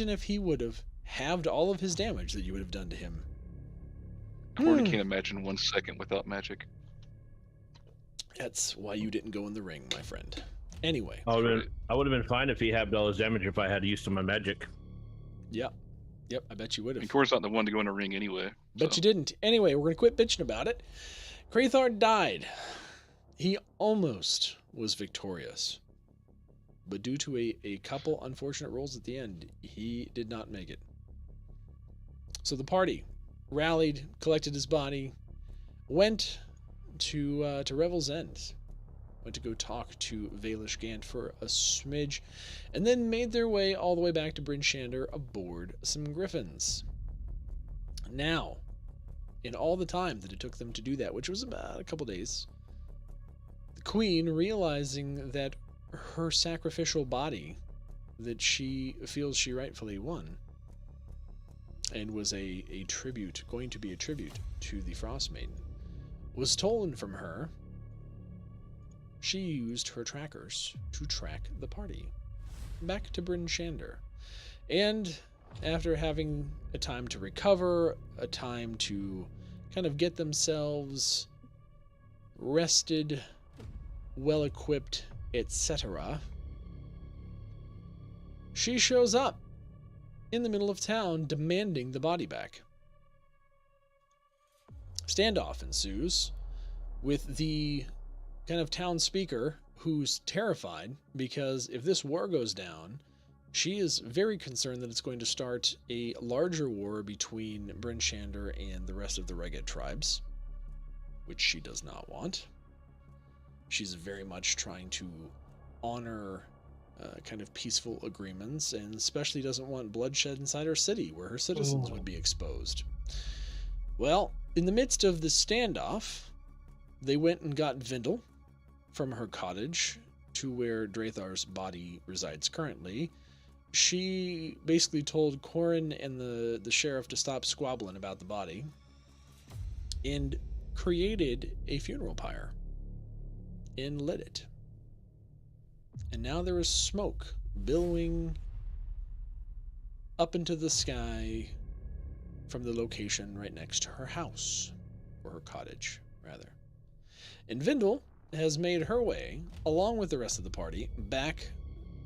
if he would have halved all of his damage that you would have done to him. Corey can't imagine 1 second without magic. That's why you didn't go in the ring, my friend. Anyway, I would have been fine if he halved all his damage if I had used my magic. yep, I bet you would And have. Corey's not the one to go in a ring anyway. But so. you didn't. Anyway, we're gonna quit bitching about it. Krathar died. He almost was victorious, but due to a couple unfortunate rolls at the end, he did not make it. So the party rallied, collected his body, went to Revel's End, went to go talk to Valish Gant for a smidge, and then made their way all the way back to Bryn Shander aboard some griffins. Now, in all the time that it took them to do that, which was about a couple days, the queen, realizing that her sacrificial body that she feels she rightfully won and was a tribute, going to be a tribute to the Frostmaiden, was stolen from her. She used her trackers to track the party back to Bryn Shander. And after having a time to recover, a time to kind of get themselves rested, well equipped, etc., she shows up in the middle of town demanding the body back. Standoff ensues with the kind of town speaker who's terrified because if this war goes down, she is very concerned that it's going to start a larger war between Bryn Shander and the rest of the Reged tribes, which she does not want. She's very much trying to honor kind of peaceful agreements, and especially doesn't want bloodshed inside her city where her citizens would be exposed. Well, in the midst of the standoff, they went and got Vindel from her cottage to where Drathar's body resides currently. She basically told Corin and the sheriff to stop squabbling about the body and created a funeral pyre and lit it. And now there is smoke billowing up into the sky from the location right next to her house, or her cottage, rather. And Vindel has made her way, along with the rest of the party, back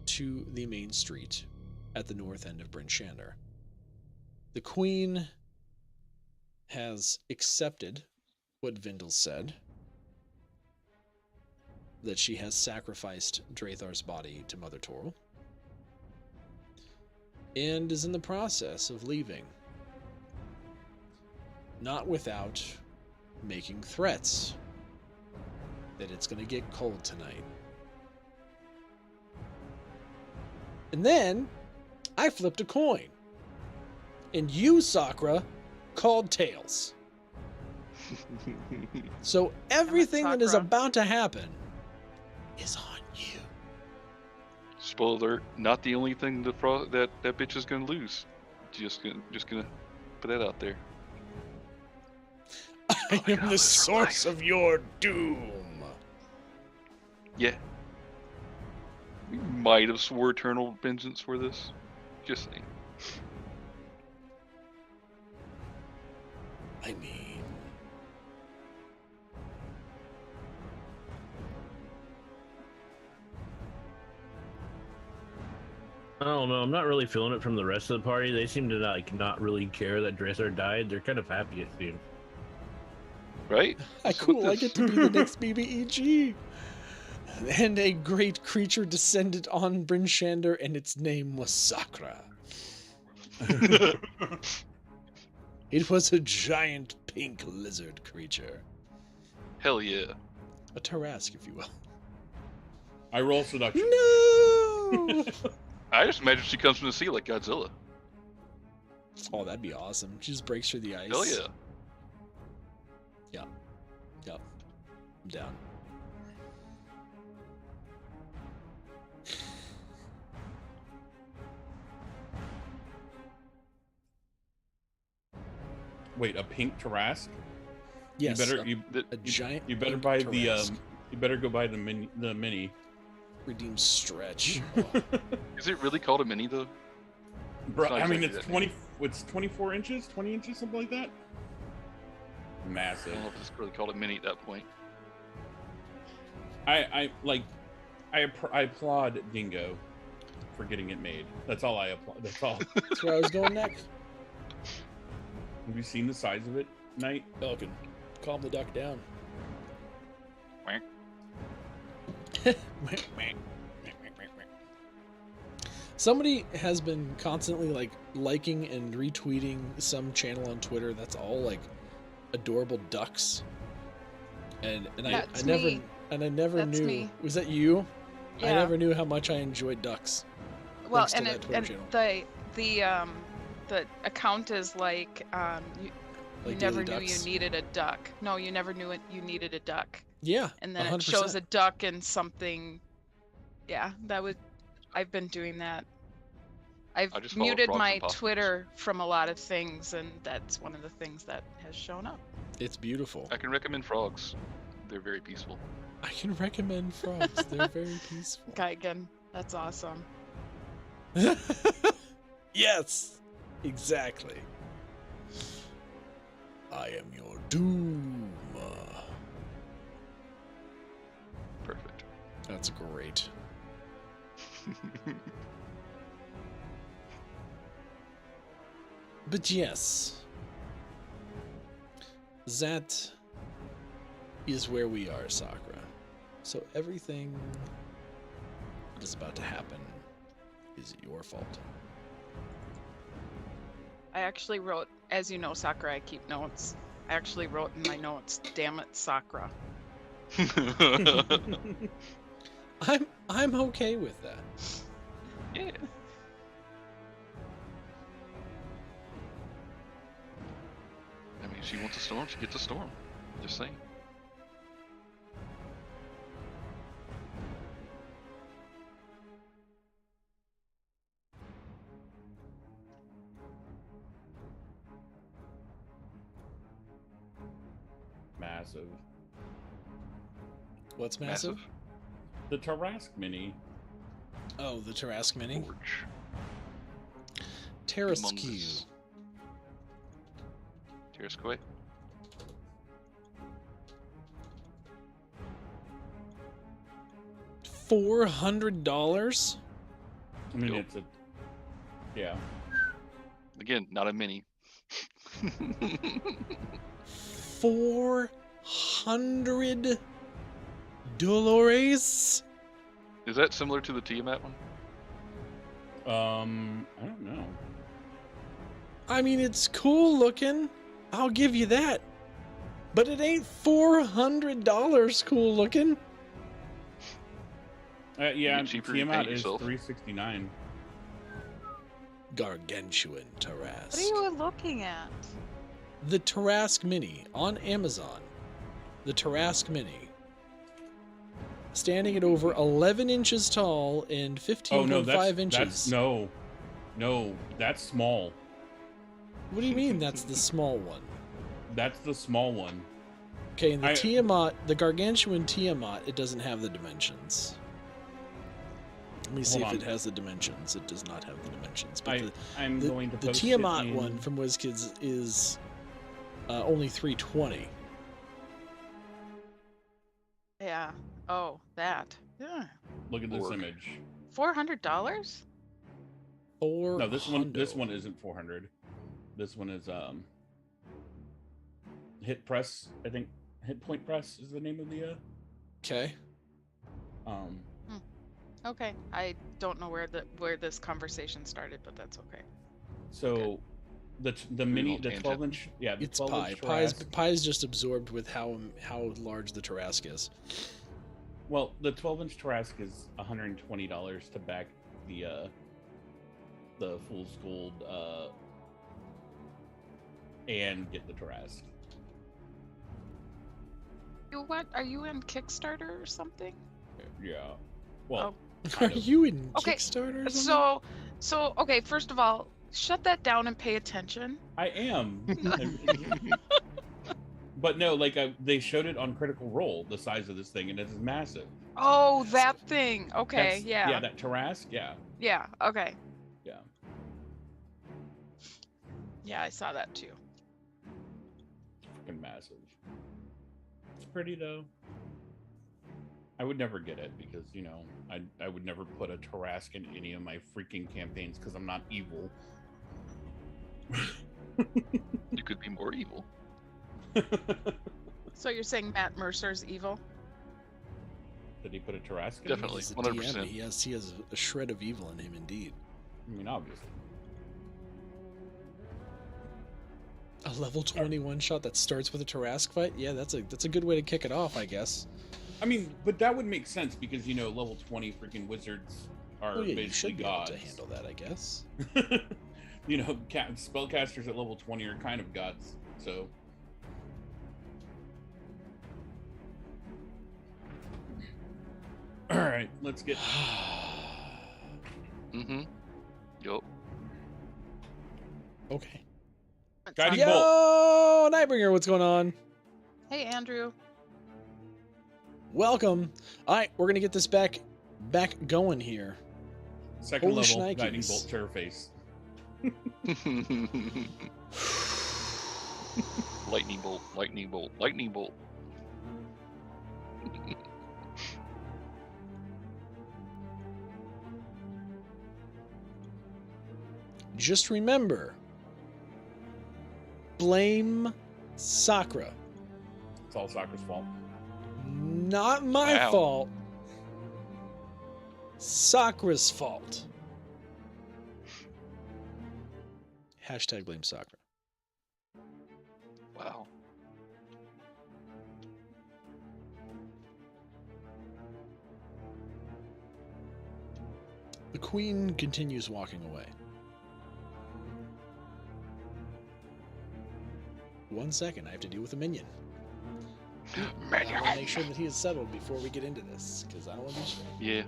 to the main street at the north end of Bryn Shander. The queen has accepted what Vindel said, that she has sacrificed Drathar's body to Mother Toril, and is in the process of leaving. Not without making threats that it's going to get cold tonight. And then I flipped a coin, and you, Sakura, called tails. So everything that is Sakura. about to happen is on you. Spoiler alert, not the only thing that bitch is gonna lose. Just gonna put that out there. I am the source of your doom. Yeah. We might have swore eternal vengeance for this. Just saying. I mean, don't know. I'm not really feeling it from the rest of the party. They seem to not really care that Dresser died. They're kind of happy, it seems. Right? Cool, I get to be the next BBEG. And a great creature descended on Bryn Shander, and its name was Sakra. It was a giant pink lizard creature. Hell yeah. A Tarask, if you will. I roll seduction. No! I just imagine she comes from the sea like Godzilla. Oh, that'd be awesome. She just breaks through the ice. Hell yeah. Yep. I'm down. Wait, a pink Tarask? Yes. You giant. You better pink buy Tarask. You better go buy the mini. Redeem stretch. Is it really called a mini though? Bro, not I mean exactly it's that 20. It's 24 inches, 20 inches, something like that. I Massive. don't know if it's really called a mini at that point. I applaud Dingo for getting it made. That's all I applaud. That's all. That's where I was going next. Have you seen the size of it, Knight? Pelican, calm the duck down. Quack. Somebody has been constantly liking and retweeting some channel on Twitter that's all adorable ducks, and I never That's knew. me. Was that you? I Yeah. never knew how much I enjoyed ducks. Well, Thanks to that Twitter channel. the account is like you Like never daily knew ducks? you needed a duck. No, you never knew you needed a duck. Yeah, And then 100%. it shows a duck and something. Yeah, I've been doing that. I've I just follow muted frogs my and possums. Twitter from a lot of things, and that's one of the things that has shown up. It's beautiful. I can recommend frogs. They're very peaceful. I can recommend frogs. They're very peaceful. Geigen, that's awesome. Yes, exactly. I am your doom. Perfect. That's great. But yes, that is where we are, Sakura. So everything that is about to happen is your fault. I actually wrote, as you know, Sakura, I keep notes. I actually wrote in my notes, "Damn it, Sakura." I'm okay with that. Yeah. I mean, she wants a storm, she gets a storm. Just saying. Massive. What's massive? The Tarask mini. Oh, the Tarask Mini. Gorge. Terrasque. Humongous. Terrasque? $400? I mean, Yup. it's a. Yeah. Again, not a mini. 400 Dolores? Is that similar to the Tiamat one? I don't know. I mean, it's cool looking. I'll give you that. But it ain't $400 cool looking. Yeah, Get cheaper, you Tiamat paint is yourself. $369. Gargantuan What are Tarask. you looking at? The Tarask Mini on Amazon. The Tarask Mini. Standing at over 11 inches tall and 15.5 Oh no, that's inches. no, that's small. What do you mean that's the small one? That's the small one. Okay, in the I- Tiamat, the Gargantuan Tiamat, it doesn't have the dimensions. Let me see Hold if it on. has the dimensions. It does not have the dimensions. But I'm the, going to the post Tiamat it in... one from WizKids is only 320. Yeah. Oh, that. Yeah. Look at this Orc. image. $400? 400. No, this one isn't 400. This one is hit press. I think hit point press is the name of the Okay. Okay. I don't know where this conversation started, but that's okay. So the Little the tangent. 12-inch, yeah, the It's 12-inch pie. Tarrasque. Pie's just absorbed with how large the Tarrasque is. Well, the 12-inch Tarrasque is $120 to back the Fool's Gold and get the Tarrasque. What? Are you in Kickstarter or something? Yeah. Well, Are kind of. you in Okay, Kickstarter? Or something? So okay, first of all, shut that down and pay attention. I am. But no, like they showed it on Critical Role, the size of this thing, and it's massive. Oh, that thing. Okay, That's- yeah. Yeah, that Tarrasque, yeah. Yeah, okay. Yeah. Yeah, I saw that too. Freaking massive. It's pretty though. I would never get it because, you know, I would never put a Tarrasque in any of my freaking campaigns because I'm not evil. You could be more evil. So you're saying Matt Mercer's evil? Did he put a Tarrasque in? Definitely. He's a 100%. DM. He has a shred of evil in him, indeed. I mean, obviously. A level 21 shot that starts with a Tarrasque fight? Yeah, that's a good way to kick it off, I guess. I mean, but that would make sense because, you know, level 20 freaking wizards are Oh yeah, you basically should be able gods. to handle that, I guess. You know, spellcasters at level 20 are kind of gods, so. All right, let's get. Mm-hmm. Yup. Okay. Guiding Yo! bolt. Yo, Nightbringer, what's going on? Hey, Andrew. Welcome. All right, we're gonna get this back going here. Second Holy level, shnikes. guiding bolt, terror face. Lightning bolt, lightning bolt, lightning bolt. Just remember, blame Sakura. It's all Sakura's fault. Not my Wow. fault. Sakura's fault. Hashtag blame Sakura. Wow. The queen continues walking away. 1 second, I have to deal with a minion. I want to make sure that he is settled before we get into this, because I don't want to be sure. Yeah.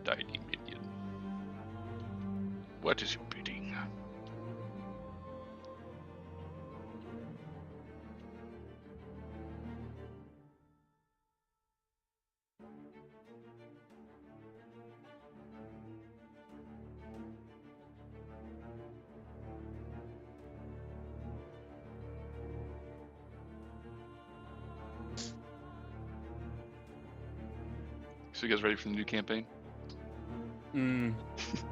Tiny minion. What is your bidding? So you guys ready for the new campaign? Mm,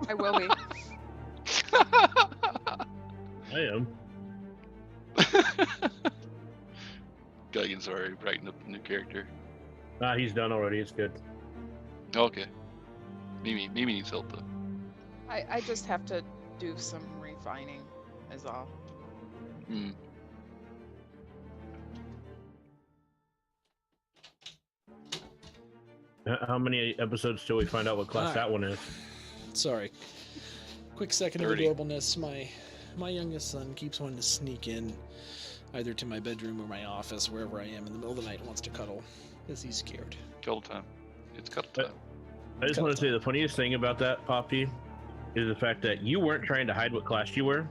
I will be. I am. Guy's already writing up the new character. Ah, he's done already. It's good. Okay. Mimi needs help though. I just have to do some refining, is all. Hmm. How many episodes till we find out what class Alright. that one is? Sorry. Quick second of 30. adorableness. My youngest son keeps wanting to sneak in, either to my bedroom or my office, wherever I am in the middle of the night, and wants to cuddle, because he's scared. Cuddle time. It's cuddle time. I just want to say the funniest thing about that, Poppy, is the fact that you weren't trying to hide what class you were,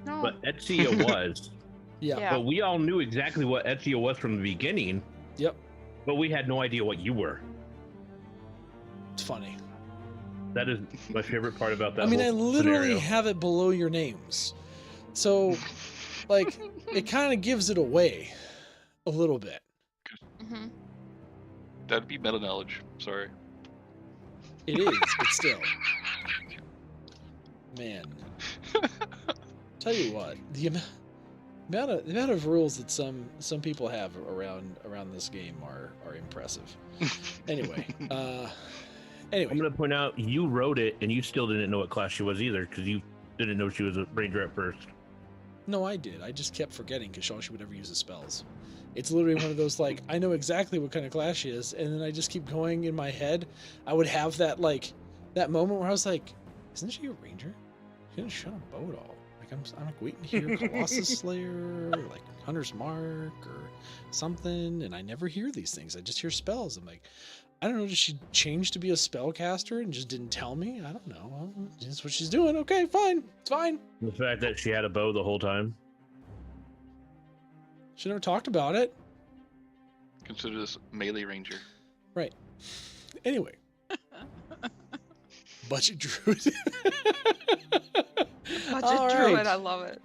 No. but Ezio was. Yeah. Yeah. But we all knew exactly what Ezio was from the beginning, Yep. but we had no idea what you were. It's funny. That is my favorite part about that. I mean, I whole literally scenario. have it below your names. So, like, it kind of gives it away a little bit. Mm-hmm. That'd be meta knowledge. Sorry. It is, but still. Man. Tell you what, the amount of rules that some people have around this game are impressive. Anyway, I'm gonna point out you wrote it and you still didn't know what class she was either because you didn't know she was a ranger at first. No, I did. I just kept forgetting because all she would ever use is spells. It's literally one of those, like, I know exactly what kind of class she is, and then I just keep going in my head. I would have that, like, that moment where I was like, isn't she a ranger? She didn't shut a bow at all. Like, I'm like waiting to hear Colossus Slayer, or like Hunter's Mark, or something, and I never hear these things. I just hear spells. I'm like, I don't know, did she change to be a spellcaster and just didn't tell me? I don't know. Well, that's what she's doing. Okay, fine. It's fine. The fact that she had a bow the whole time. She never talked about it. Consider this melee ranger. Right. Anyway. Budget druid. Budget druid, I love it.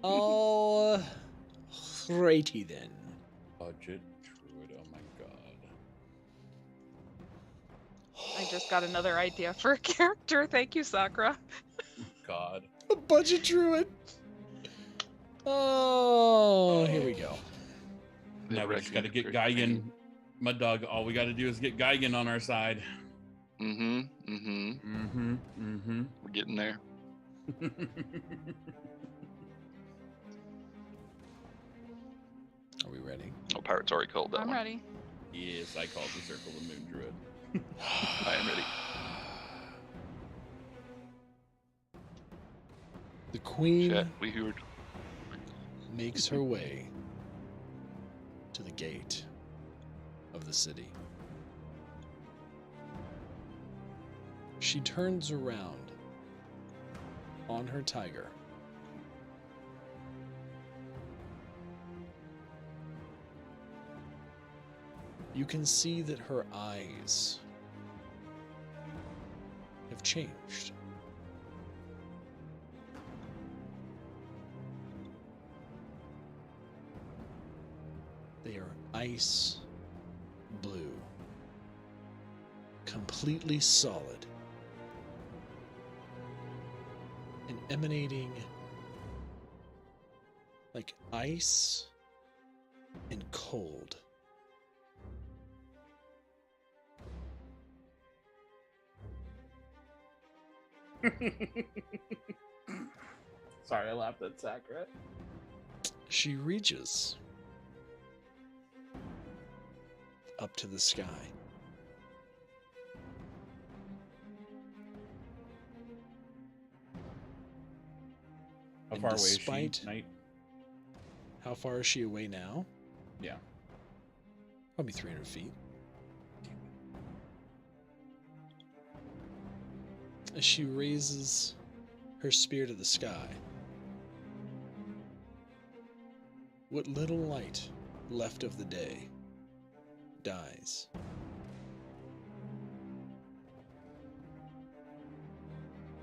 All righty then. Budget druid. Oh my god. I just got another idea for a character. Thank you, Sakura. God. A budget druid. Oh, here we go. Now we just got to get Geigen. Mud Dog, all we got to do is get Geigen on our side. Mm-hmm. Mm-hmm. Mm-hmm. Mm-hmm. We're getting there. Are we ready? Oh, Pirate's already called that I'm one. ready. Yes, I called the Circle of the Moon Druid. I am ready. The queen Chat, we heard. makes her way to the gate of the city. She turns around on her tiger. You can see that her eyes have changed. They are ice blue, completely solid, and emanating like ice and cold. Sorry, I laughed at Sakura. She reaches up to the sky. How And far away is despite- she, Knight? How far is she away now? Yeah. Probably 300 feet. As she raises her spear to the sky, what little light left of the day dies.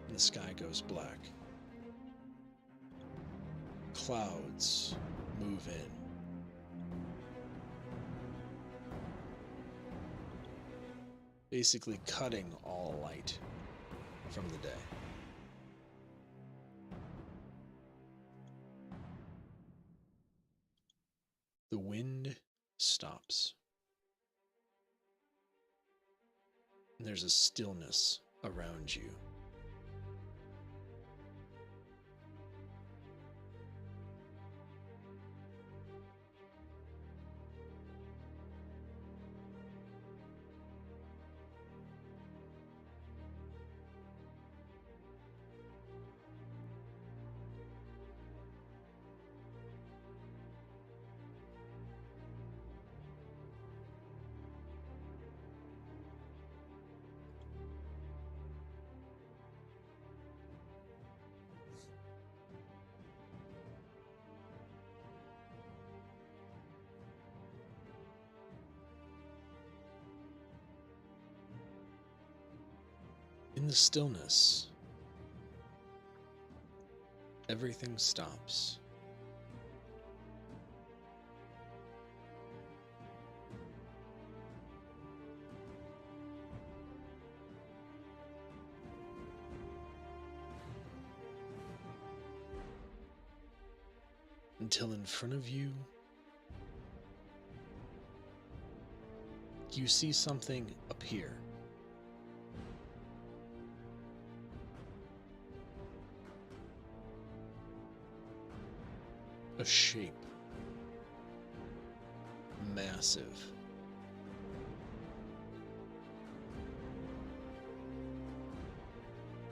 And the sky goes black. Clouds move in. Basically cutting all light from the day. The wind stops. And there's a stillness around you. In the stillness, everything stops. until in front of you, you see something appear. A shape. Massive.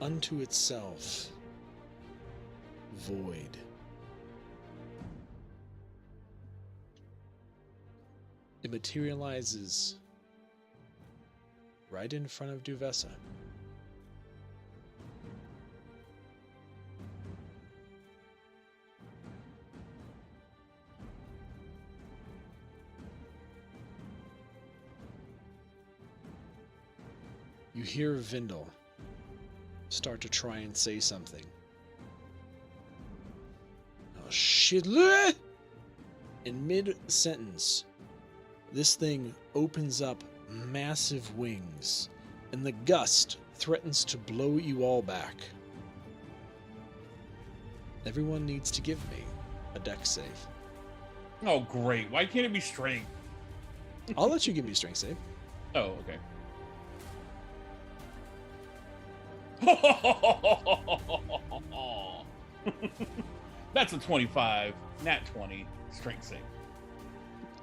Unto itself. Void. It materializes right in front of Duvessa. You hear Vindel start to try and say something. Oh shit! In mid-sentence, this thing opens up massive wings, and the gust threatens to blow you all back. Everyone needs to give me a dex save. Oh, great. Why can't it be strength? I'll let you give me a strength save. Oh, okay. That's a 25. Nat 20. Strength save.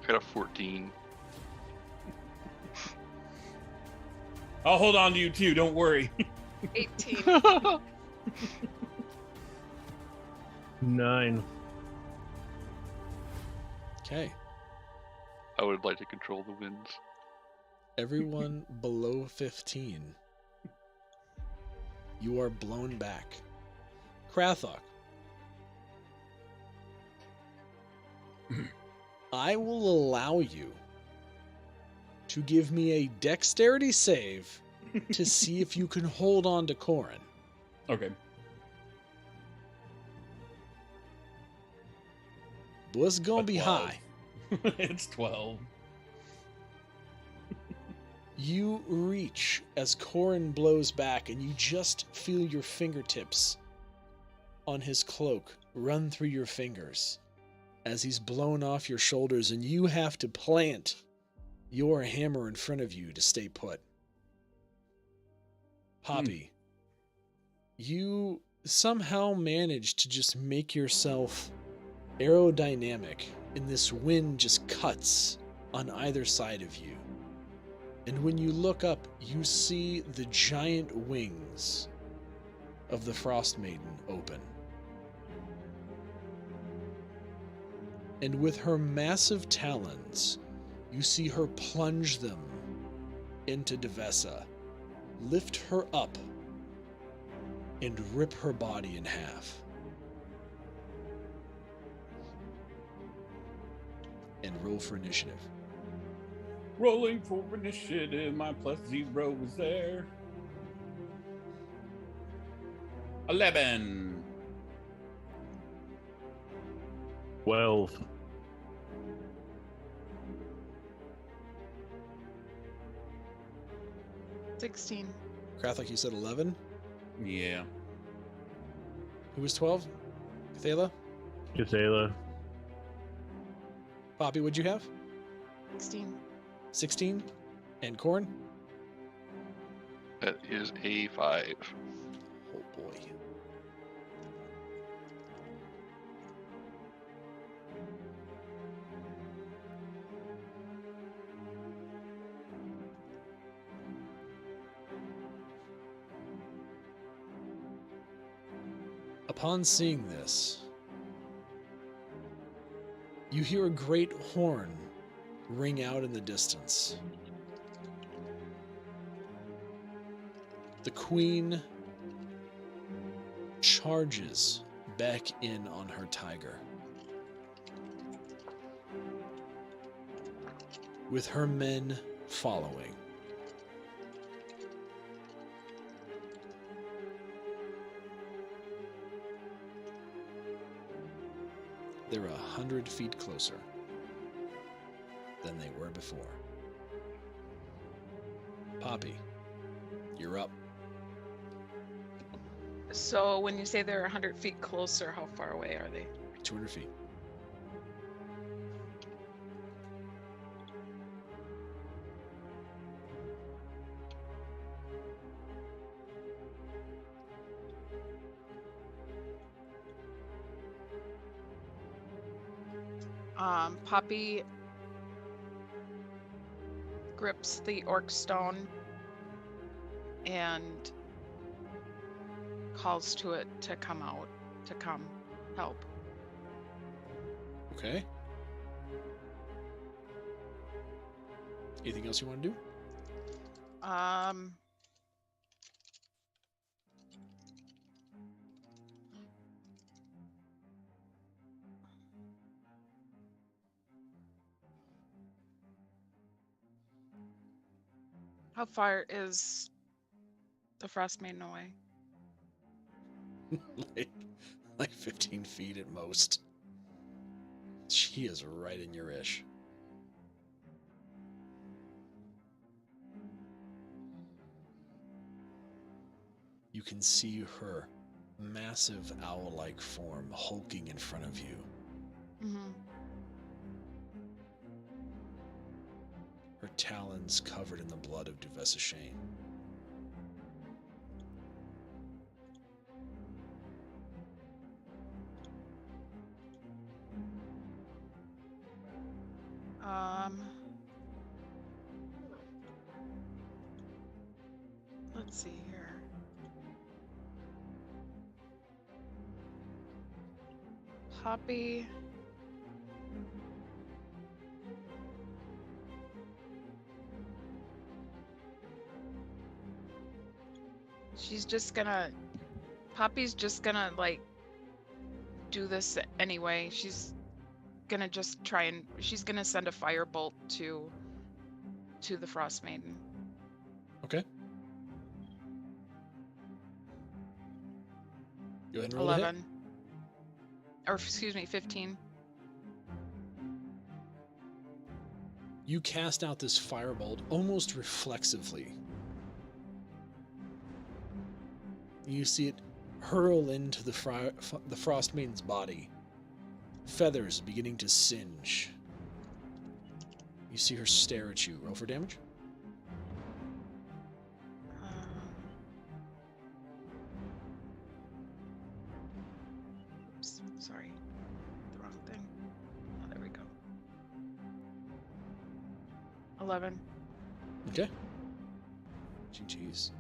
Got a 14. I'll hold on to you too. Don't worry. 18. 9. Okay. I would like to control the winds. Everyone below 15. You are blown back. Krathok. I will allow you to give me a dexterity save to see if you can hold on to Corin. Okay. But it's gonna be 12. high. It's 12. You reach as Corin blows back, and you just feel your fingertips on his cloak run through your fingers as he's blown off your shoulders, and you have to plant your hammer in front of you to stay put. Poppy, you somehow manage to just make yourself aerodynamic, and this wind just cuts on either side of you. And when you look up, you see the giant wings of the Frostmaiden open. And with her massive talons, you see her plunge them into Duvessa, lift her up, and rip her body in half. And roll for initiative. Rolling for initiative. My +0 was there. 11. 12. 16. Krathok, you said 11. Yeah. Who was 12? Cathala? Gisela. Poppy, what'd you have? 16. 16. And Corn? That is a 5. Oh boy. Upon seeing this, you hear a great horn ring out in the distance. The queen charges back in on her tiger, with her men following. They're 100 feet closer than they were before. Poppy, you're up. So when you say they're 100 feet closer, how far away are they? 200 feet. Poppy grips the orc stone and calls to it to come out, to come help. Okay. Anything else you want to do? How far is the Frostmaiden away? like 15 feet at most. She is right in your ish. You can see her massive owl-like form hulking in front of you. Mm-hmm. Her talons covered in the blood of Duvessashane. Let's see here. Poppy. She's just gonna, Poppy's just gonna like do this anyway. She's gonna just try and, she's gonna send a firebolt to the Frostmaiden. Okay. Go ahead and roll 11. Or excuse me, 15. You cast out this firebolt almost reflexively. You see it hurl into the Frostmaiden's body, feathers beginning to singe. You see her stare at you. Roll for damage. Oops, sorry. The wrong thing. Oh, there we go. 11. Okay. GG's.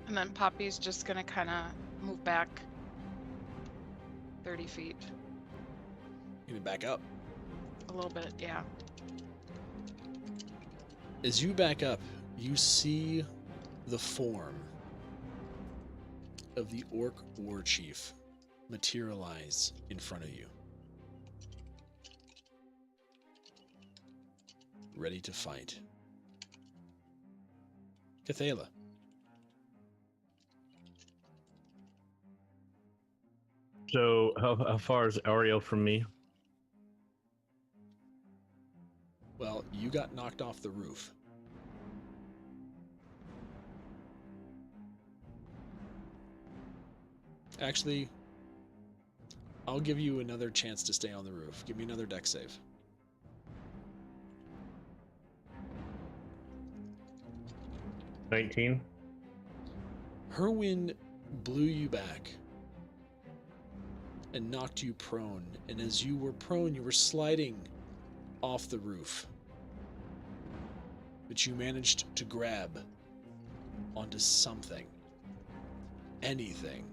And then Poppy's just gonna kind of move back 30 feet. You can back up. A little bit, yeah. As you back up, you see the form of the orc war chief materialize in front of you. Ready to fight. Cathala. So how far is Ariel from me? Well, you got knocked off the roof. Actually, I'll give you another chance to stay on the roof. Give me another dex save. $19. Her wind blew you back and knocked you prone, and as you were prone, you were sliding off the roof. But you managed to grab onto something, anything,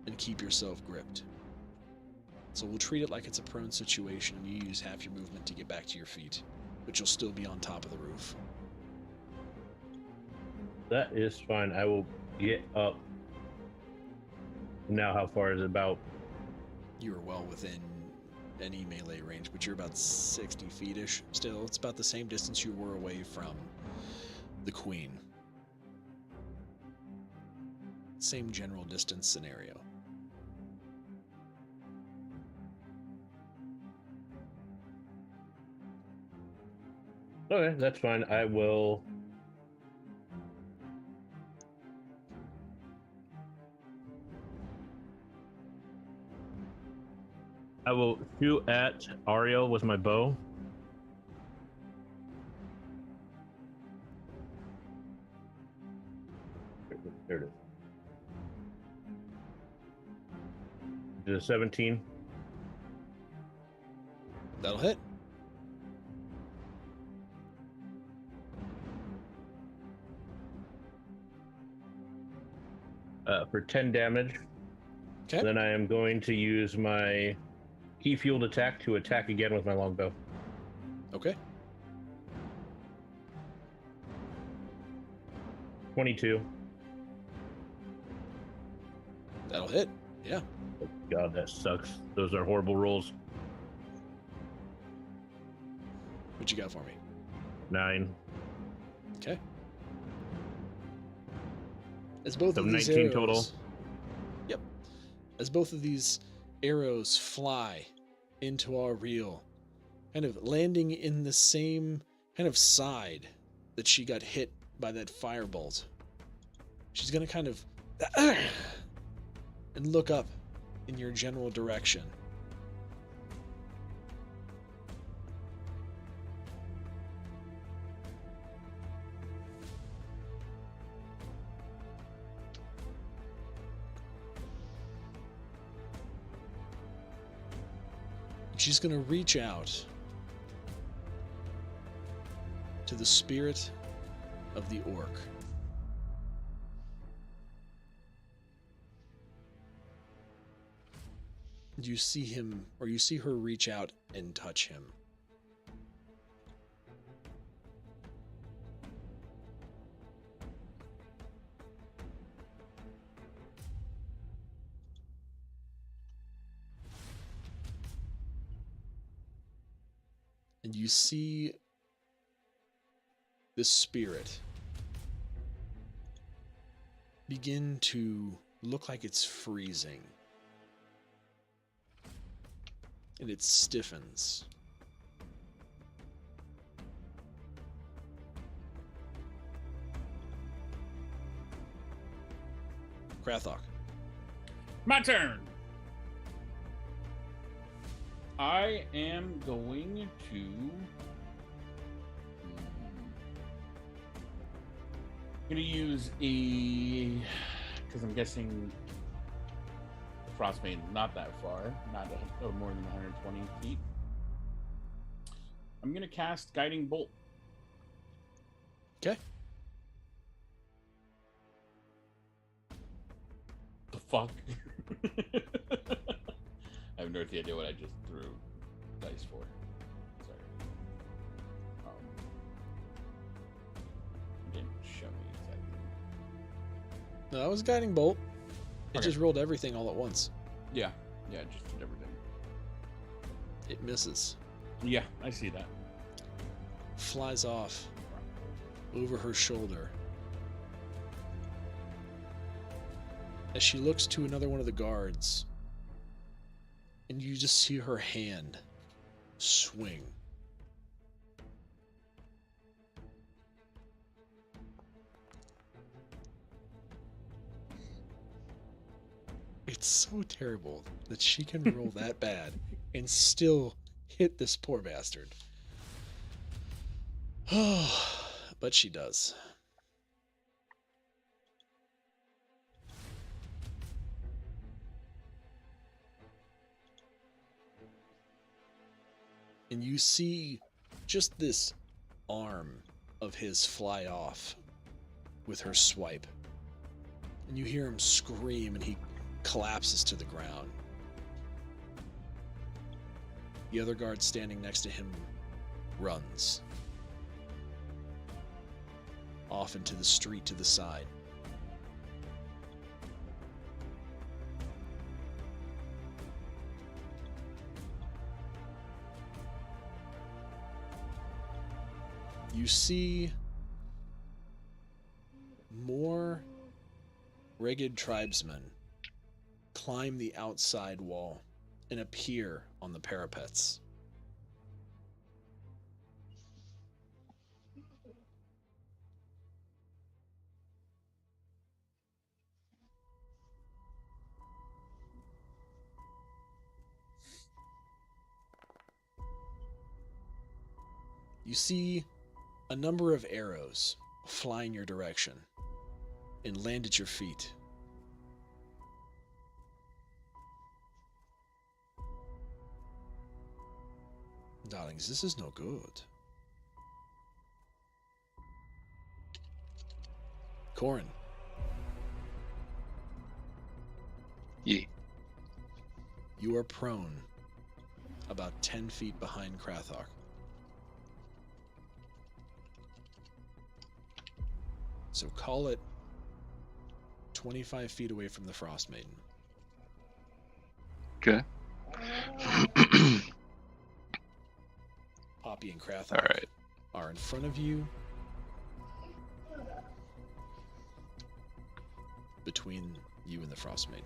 and keep yourself gripped. So we'll treat it like it's a prone situation, and you use half your movement to get back to your feet, but you'll still be on top of the roof. That is fine. I will get up. Now, how far is it? About? You're well within any melee range, but you're about 60 feet-ish still. It's about the same distance you were away from the queen. Same general distance scenario. Okay, that's fine. I will shoot at Ariel with my bow. The 17. That'll hit. For 10 damage. Okay. Then I am going to use my key fueled attack to attack again with my longbow. Okay. 22. That'll hit. Yeah. Oh, God, that sucks. Those are horrible rolls. What you got for me? 9. Okay. As both So of these 19 arrows, total. Yep. As both of these arrows fly into our reel, kind of landing in the same kind of side that she got hit by that firebolt. She's gonna kind of and look up in your general direction. She's going to reach out to the spirit of the orc. You see him, or you see her reach out and touch him. And you see this spirit begin to look like it's freezing. And it stiffens. Krathok. My turn. I am going to. I'm gonna use a, because I'm guessing Frostmaiden not that far, not more than 120 feet. I'm gonna cast Guiding Bolt. Okay. The fuck? I have no idea what I just threw dice for. Sorry. It didn't show me exactly. No, that was Guiding Bolt. It Okay. just rolled everything all at once. Yeah, it just did everything. It misses. Yeah, I see that. Flies off over her shoulder. As she looks to another one of the guards, and you just see her hand swing. It's so terrible that she can roll that bad and still hit this poor bastard. But she does. And you see just this arm of his fly off with her swipe. And you hear him scream and he collapses to the ground. The other guard standing next to him runs off into the street to the side. You see more ragged tribesmen climb the outside wall and appear on the parapets. You see a number of arrows fly in your direction and land at your feet. Darlings, this is no good. Corin. Ye. You are prone about 10 feet behind Krathok. So call it 25 feet away from the Frostmaiden. Okay. Poppy and Krathok All right. are in front of you. Between you and the Frostmaiden.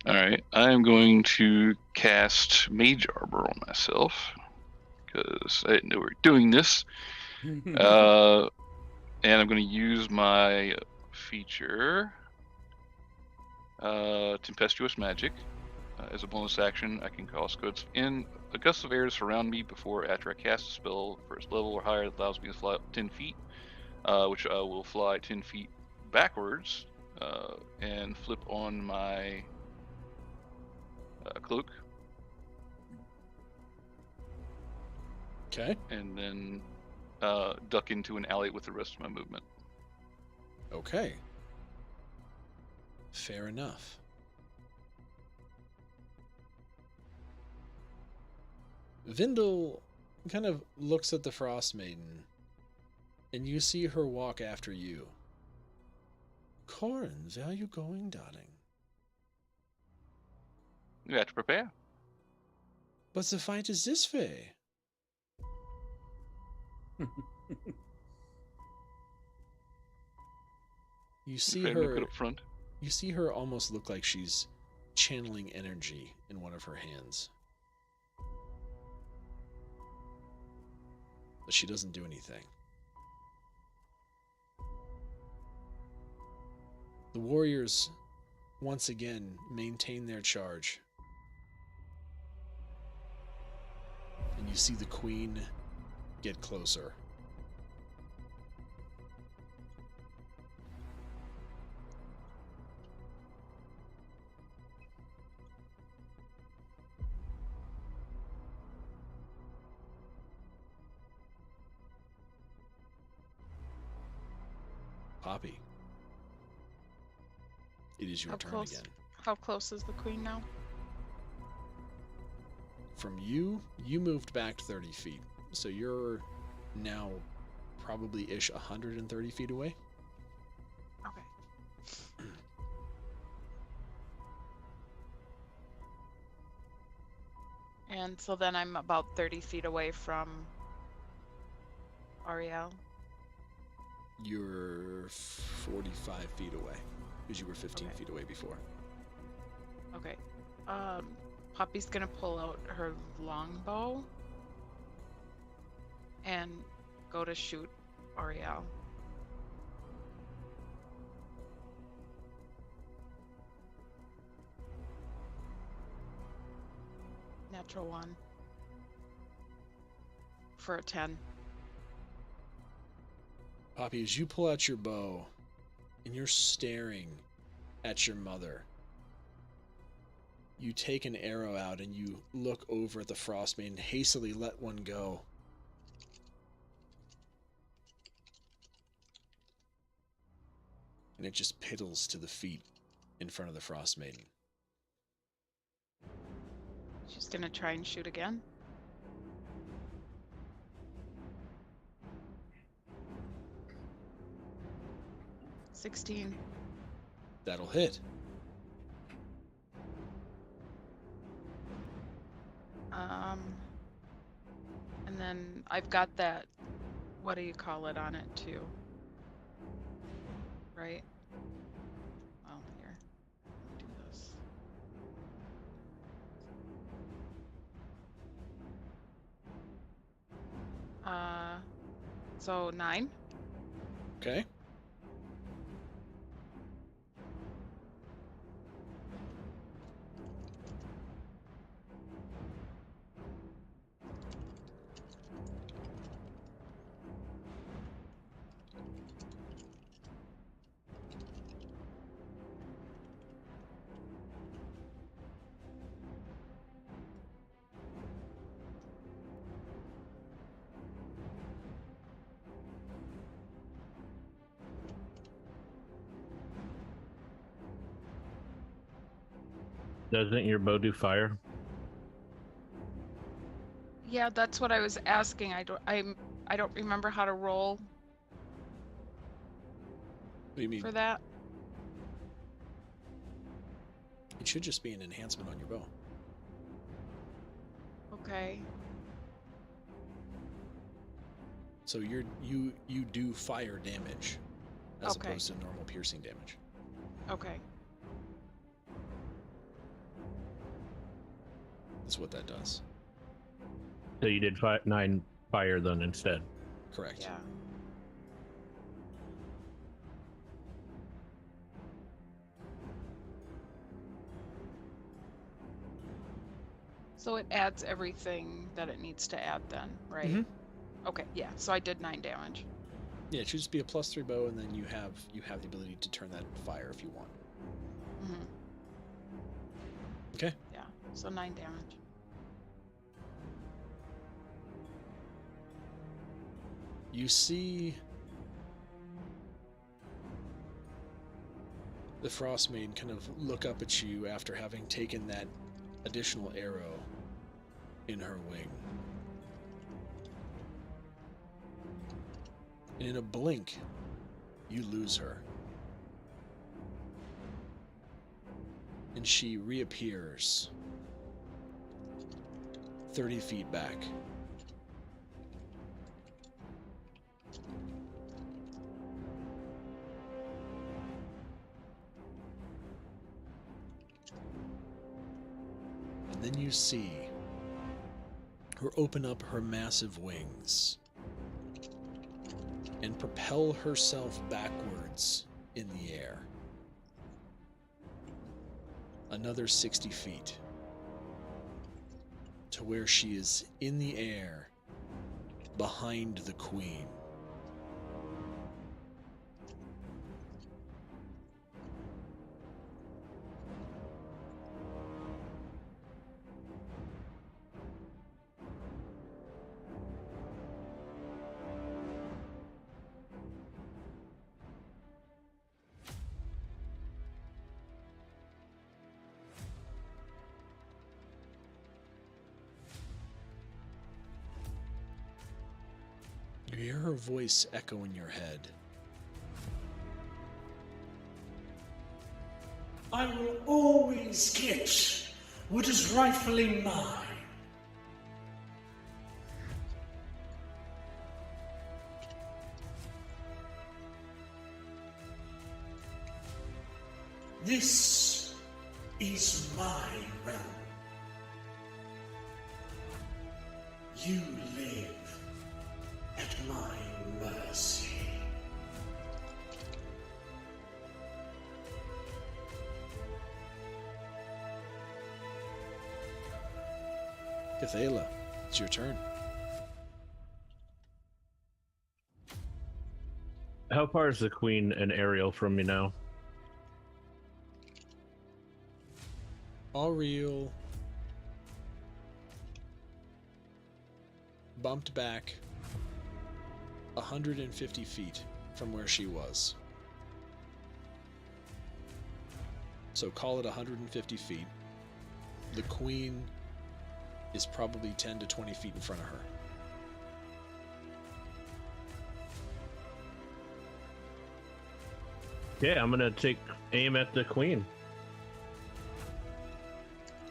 All right. I am going to cast Mage Arbor on myself because I didn't know we were doing this. And I'm going to use my feature, Tempestuous Magic. As a bonus action, I can cause goods in a gust of air to surround me before or after I cast a spell first level or higher that allows me to fly up 10 feet, which I will fly 10 feet backwards and flip on my cloak. Okay. And then duck into an alley with the rest of my movement. Okay. Fair enough. Vindel kind of looks at the Frostmaiden, and you see her walk after you. Corin, where are you going, darling? You have to prepare. But the fight is this way. You see Fair, look her. it up front. You see her almost look like she's channeling energy in one of her hands. But she doesn't do anything. The warriors once again maintain their charge. And you see the queen get closer. Poppy. It is your How turn close? again. How close is the queen now? From you moved back 30 feet. So you're now probably ish 130 feet away. Okay. And so then I'm about 30 feet away from Ariel. You're 45 feet away because you were 15 Okay. feet away before. Okay. Poppy's gonna pull out her longbow and go to shoot Ariel. Natural 1 for a 10. Poppy, as you pull out your bow and you're staring at your mother, you take an arrow out and you look over at the Frostmaiden and hastily let one go. And it just piddles to the feet in front of the Frostmaiden. She's gonna try and shoot again. $16. That'll hit. And then I've got that, what do you call it on it too? Right? Oh, here. Do this. So 9. Okay. Doesn't your bow do fire? Yeah, that's what I was asking. I don't remember how to roll What do you mean? for that. It should just be an enhancement on your bow. Okay. So you do fire damage as Okay. opposed to normal piercing damage. Okay. That's what that does. So you did 9 fire then instead. Correct. Yeah. So it adds everything that it needs to add then, right? Mhm. Okay, yeah. So I did 9 damage. Yeah, it should just be a +3 bow, and then you have the ability to turn that into fire if you want. Mm-hmm. Okay. Yeah. So 9 damage. You see the Frostmaiden kind of look up at you after having taken that additional arrow in her wing. And in a blink, you lose her. And she reappears 30 feet back. And then you see her open up her massive wings and propel herself backwards in the air. Another 60 feet to where she is in the air behind the queen. You hear her voice echo in your head. I will always get what is rightfully mine. This is my realm. You live at my mercy. Cathala, it's your turn. How far is the queen and Ariel from me now? Ariel bumped back 150 feet from where she was. So call it 150 feet. The queen is probably 10 to 20 feet in front of her. Yeah, I'm gonna take aim at the queen.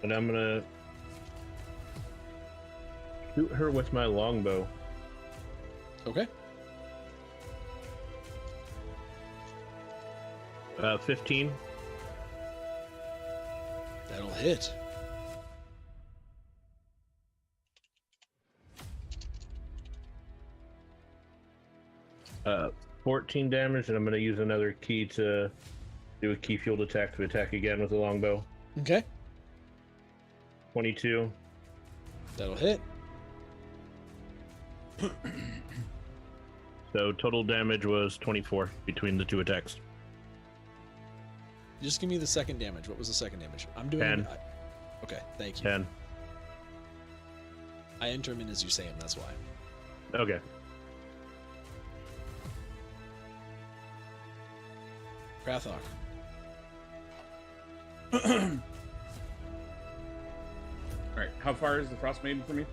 And I'm gonna shoot her with my longbow. Okay. 15. That'll hit. Uh, 14 damage, and I'm gonna use another key to do a key fueled attack to attack again with the longbow. Okay. 22. That'll hit. So total damage was 24 between the two attacks. Just give me the second damage. What was the second damage? I'm doing 10. Okay, thank you. 10. I enter him in as you say him, that's why. Okay. Krathok. All right. How far is the Frostmaiden from me?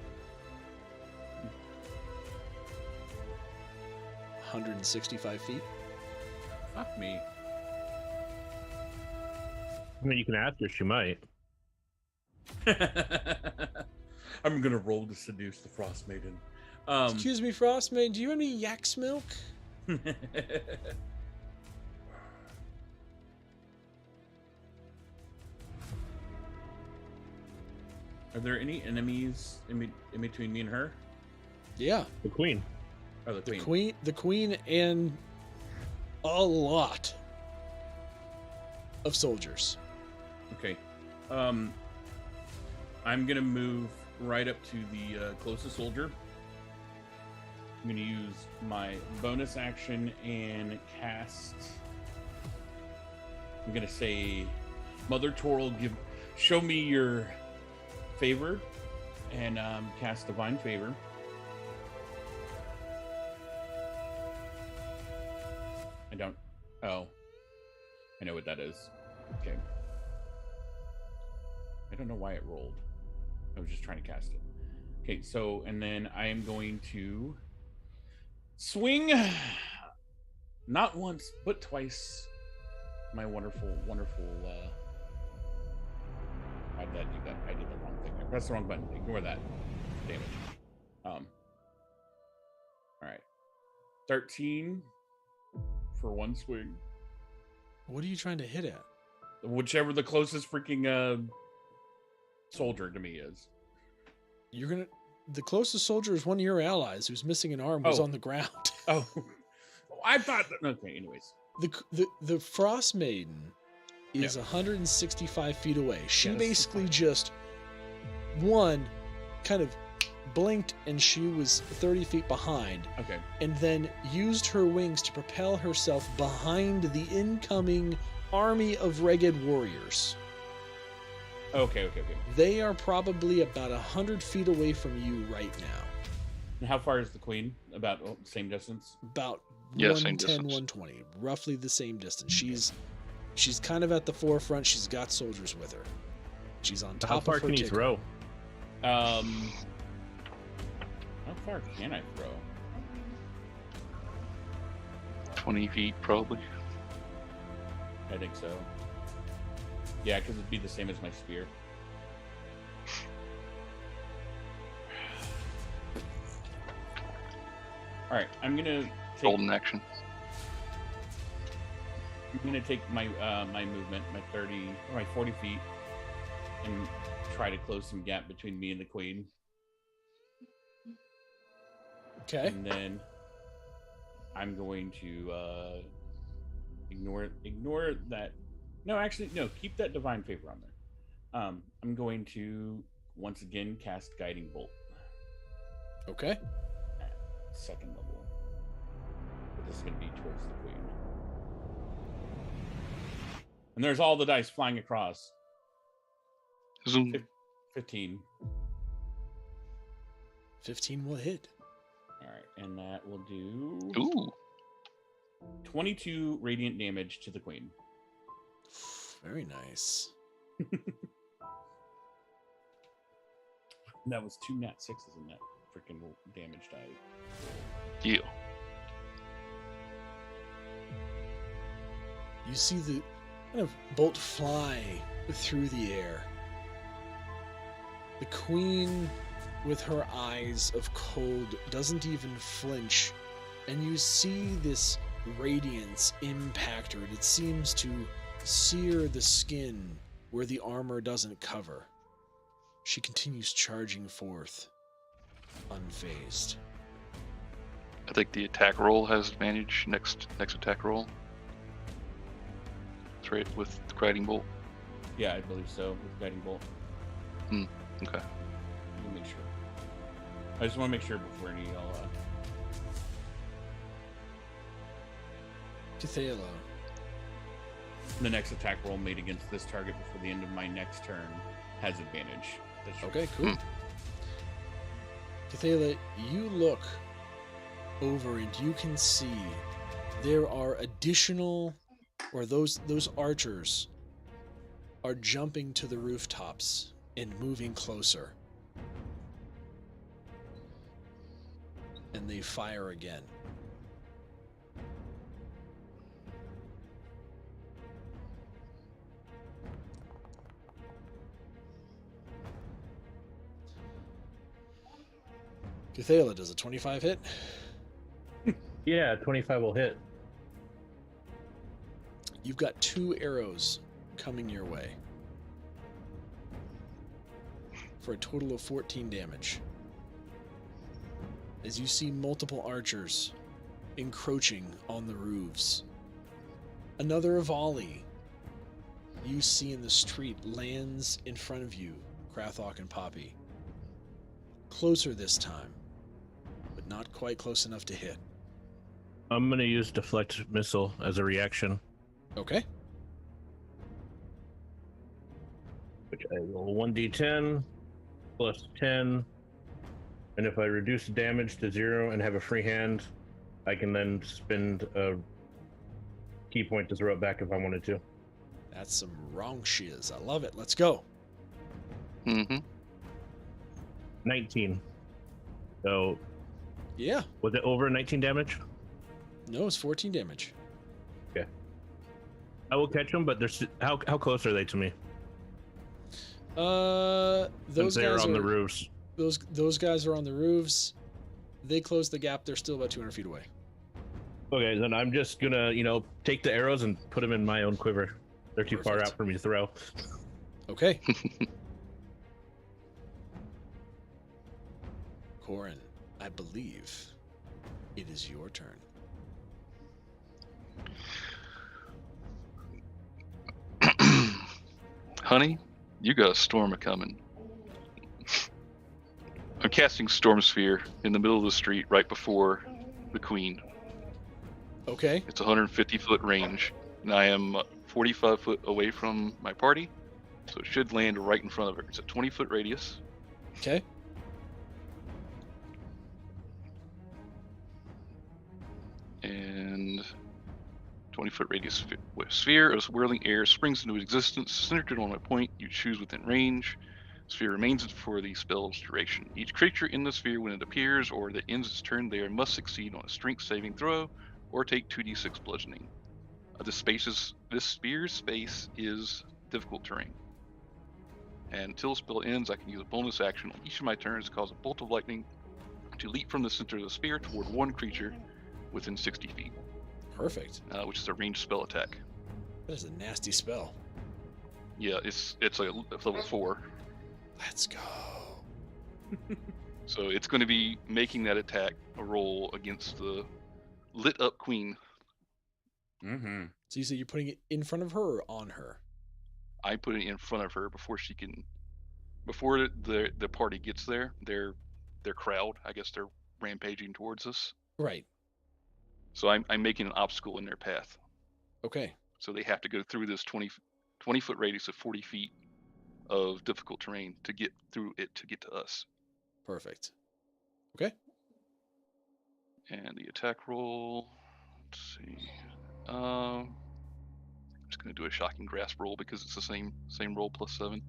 165 feet. Fuck me. I mean, you can ask her. She might. I'm gonna roll to seduce the Frostmaiden. Excuse me, Frostmaiden, do you have any yak's milk? Are there any enemies in between me and her? Yeah, The queen. Oh, the queen. the queen, and a lot of soldiers. Okay. I'm gonna move right up to the closest soldier. I'm gonna use my bonus action and cast. I'm gonna say, Mother Toril, show me your favor, and cast Divine Favor. I don't. Oh, I know what that is. Okay. I don't know why it rolled. I was just trying to cast it. Okay, so, and then I am going to swing, not once, but twice, my wonderful, wonderful, why did I do that? I did the wrong thing. I pressed the wrong button. Ignore that damage. All right. 13 for one swing. What are you trying to hit at? Whichever the closest freaking soldier to me is. The closest soldier is one of your allies who's missing an arm, was Oh. on the ground. Oh, I thought that. Okay, anyways. The Frostmaiden is 165 feet away. She Yeah, that's basically fine. just kind of blinked and she was 30 feet behind, Okay. and then used her wings to propel herself behind the incoming army of ragged warriors. Okay. They are probably about 100 feet away from you right now. And how far is the queen? About the same distance? About Yeah, same 110, distance. 120, roughly the same distance. She's kind of at the forefront. She's got soldiers with her. She's on top How far of her can you ticker. throw? How far can I throw? 20 feet, probably. I think so. Yeah, because it'd be the same as my spear. All right, I'm gonna take. Golden action. I'm gonna take my my movement, my 30 or my 40 feet, and try to close some gap between me and the queen. Okay. And then I'm going to ignore that. No, actually, no. Keep that divine favor on there. I'm going to once again cast guiding bolt Okay. at second level. But this is going to be towards the queen. And there's all the dice flying across. Zoom. 15. 15 will hit. All right, and that will do Ooh. 22 radiant damage to the queen. Very nice. That was 2 nat 6s in that freaking damage die. Yeah. You see the kind of bolt fly through the air. The queen, with her eyes of cold, doesn't even flinch, and you see this radiance impact her, and it seems to sear the skin where the armor doesn't cover. She continues charging forth, unfazed. I think the attack roll has advantage next attack roll. That's right, with the guiding bolt. Yeah, I believe so, with guiding bolt. Okay. Let me make sure. I just want to make sure before any of y'all. Tithela. The next attack roll made against this target before the end of my next turn has advantage. That's right. Okay, cool. Tithela, you look over and you can see there are additional, or those archers are jumping to the rooftops and moving closer. And they fire again. Guthala, does a 25 hit? Yeah, 25 will hit. You've got 2 arrows coming your way for a total of 14 damage. As you see multiple archers encroaching on the roofs. Another volley you see in the street lands in front of you, Krathok and Poppy. Closer this time, but not quite close enough to hit. I'm going to use deflect missile as a reaction. Okay. Which I roll 1d10 plus 10. And if I reduce the damage to 0 and have a free hand, I can then spend a key point to throw it back if I wanted to. That's some wrong shiz. I love it. Let's go. Mm-hmm. 19. So, Yeah. was it over 19 damage? No, it's 14 damage. Okay. I will catch them, but how close are they to me? Those Since they're guys on are, the roofs. Those guys are on the roofs. They close the gap. They're still about 200 feet away. Okay, then I'm just gonna, take the arrows and put them in my own quiver. They're too far Perfect. out for me to throw. Okay. Corin, I believe it is your turn. Honey, you got a storm a-coming. I'm casting Storm Sphere in the middle of the street right before the Queen. Okay. It's 150-foot range, and I am 45 foot away from my party, so it should land right in front of her. It's a 20-foot radius. Okay. And 20-foot radius sphere of swirling air springs into existence, centered on a point you choose within range. Sphere remains for the spell's duration. Each creature in the sphere, when it appears or that ends its turn there, must succeed on a strength saving throw or take 2d6 bludgeoning. This sphere's space is difficult terrain. And until the spell ends, I can use a bonus action on each of my turns to cause a bolt of lightning to leap from the center of the sphere toward one creature within 60 feet. Perfect. Which is a ranged spell attack. That is a nasty spell. Yeah, it's a level 4. Let's go. So it's going to be making that attack a roll against the lit up queen. Mm-hmm. So you say you're putting it in front of her or on her? I put it in front of her before the party gets there. Their crowd, I guess they're rampaging towards us. Right. So I'm making an obstacle in their path. Okay. So they have to go through this 20-foot radius of 40 feet of difficult terrain to get through it to get to us. Perfect. Okay. And the attack roll, let's see. I'm just going to do a shocking grasp roll because it's the same roll plus 7.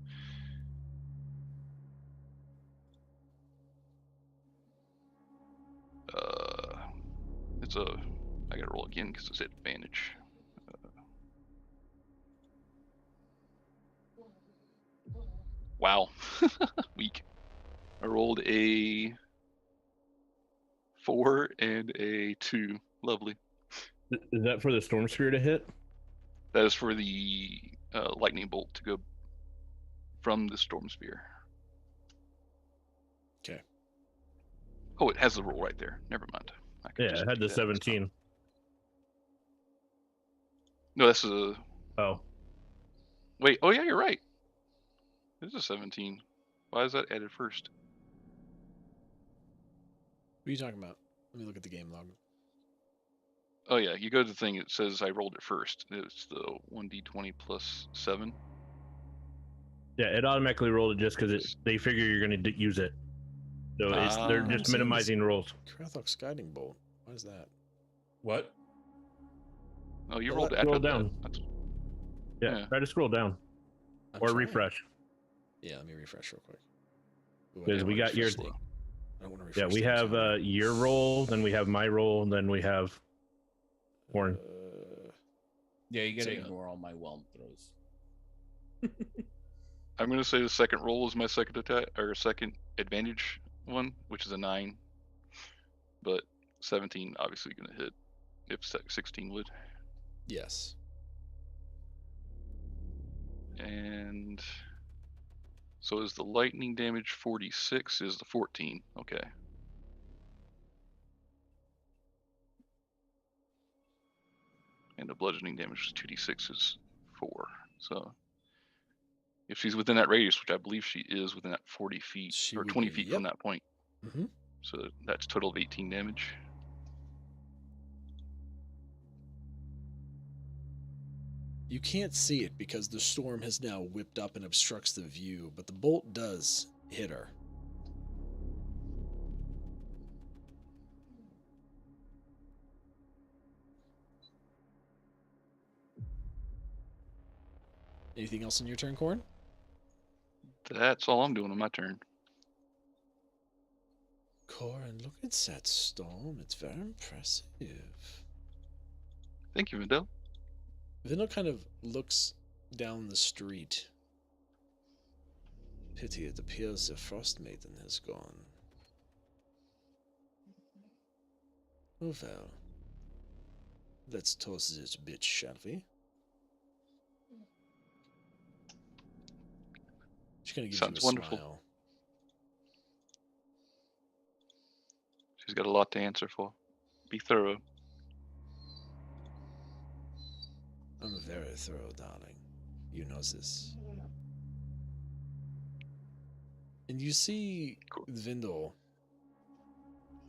I got to roll again because it's at advantage. Wow. Weak. I rolled a 4 and a 2. Lovely. Is that for the storm sphere to hit? That is for the lightning bolt to go from the storm sphere. Okay. Oh, it has the roll right there. Never mind. Yeah, it had the 17. No, that's a... Oh. Wait, oh yeah, you're right. It is a 17. Why is that added first? What are you talking about? Let me look at the game log. Oh yeah, you go to the thing, it says I rolled it first. It's the 1d20 plus 7. Yeah, it automatically rolled it just because they figure you're going to use it. So they're just minimizing rolls. Krathok's guiding bolt. What is that? What? Oh, you Well, rolled that- after Scroll that. down. That's... Yeah, Yeah. try to scroll down I'm or trying. refresh. Yeah, let me refresh real quick. Ooh, I Because don't we wanna got your. refresh the- I don't want to refresh. Yeah, we the have encounter. your roll, then we have my roll, then we have Horn. Yeah, you So, gotta yeah. ignore all my whelm throws. I'm gonna say the second roll is my second attack or second advantage one, which is a 9. But 17 obviously gonna hit if 16 would. Yes. And so is the lightning damage 46 is the 14. Okay. And the bludgeoning damage is 2d6 is 4. So if she's within that radius, which I believe she is within that 40 feet She or would 20 be, feet yep. from that point. Mm-hmm. So that's total of 18 damage. You can't see it because the storm has now whipped up and obstructs the view, but the bolt does hit her. Anything else in your turn, Corn? That's all I'm doing on my turn. Corn, look at that storm. It's very impressive. Thank you, Vidal. Vindel kind of looks down the street. Pity, it appears the Frostmaiden has gone. Oh well. Let's toss this bitch, shall we? She's gonna give Sounds you a wonderful. smile. She's got a lot to answer for. Be thorough. I'm very thorough, darling. You know this. And you see Cool. Vindel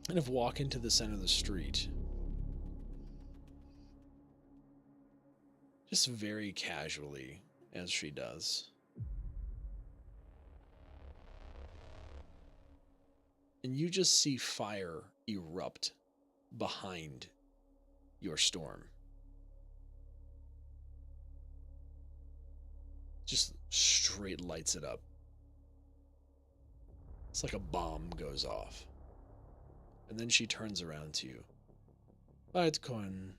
kind of walk into the center of the street. Just very casually, as she does. And you just see fire erupt behind your storm. Just straight lights it up. It's like a bomb goes off. And then she turns around to you. Alright, Corn.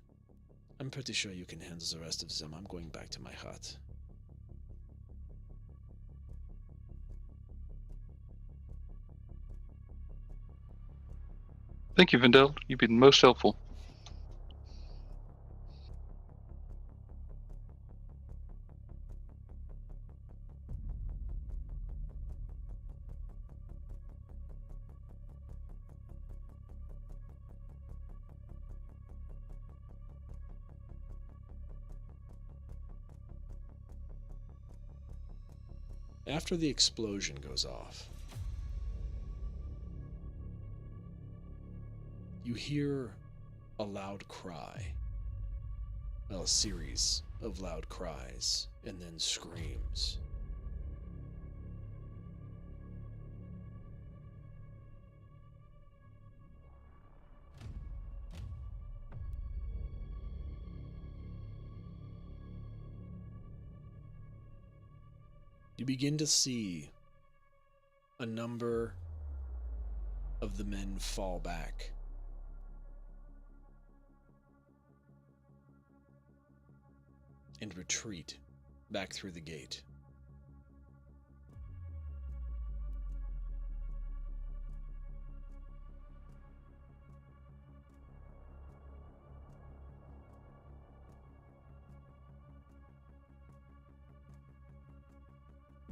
I'm pretty sure you can handle the rest of them. I'm going back to my hut. Thank you, Vindel. You've been most helpful. After the explosion goes off, you hear a loud cry. Well, a series of loud cries and then screams. You begin to see a number of the men fall back. And retreat back through the gate.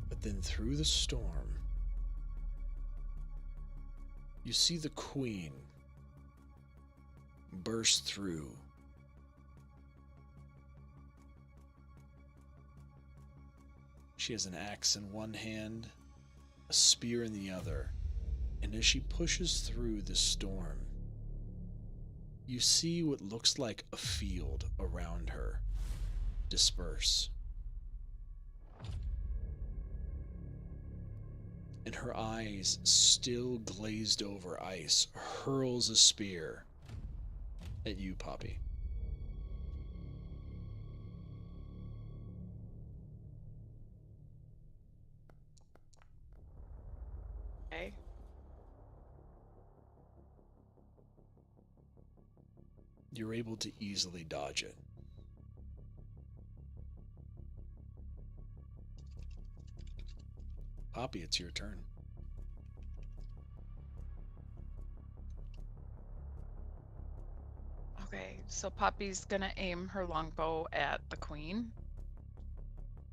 But then through the storm, you see the queen burst through. She has an axe in one hand, a spear in the other, and as she pushes through the storm, you see what looks like a field around her disperse. And her eyes, still glazed over ice, hurls a spear at you, Poppy. you're able to easily dodge it. Poppy, it's your turn. Okay, so Poppy's gonna aim her longbow at the queen.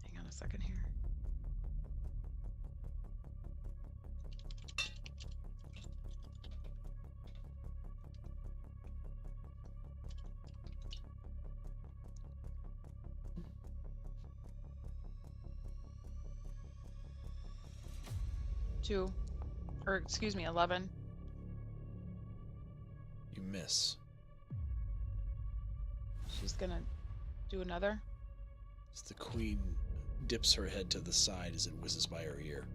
Hang on a second here. Two, or excuse me, 11. You miss. She's gonna do another. As the queen dips her head to the side as it whizzes by her ear.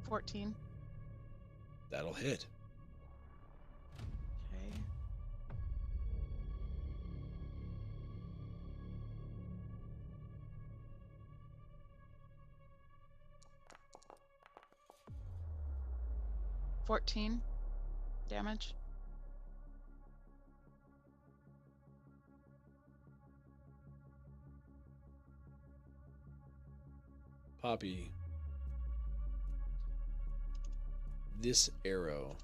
14. That'll hit. Okay. $14 damage. Poppy, this arrow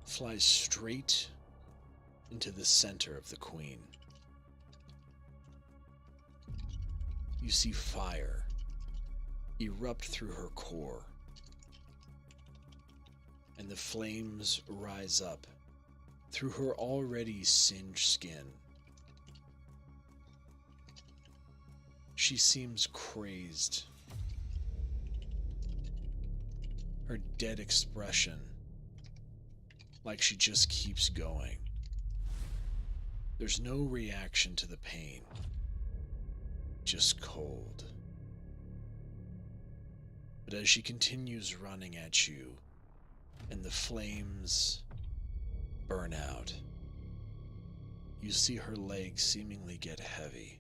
flies straight into the center of the queen. You see fire erupt through her core, and the flames rise up through her already singed skin. She seems crazed. Her dead expression, like she just keeps going. There's no reaction to the pain, just cold. But as she continues running at you, and the flames burn out, you see her legs seemingly get heavy.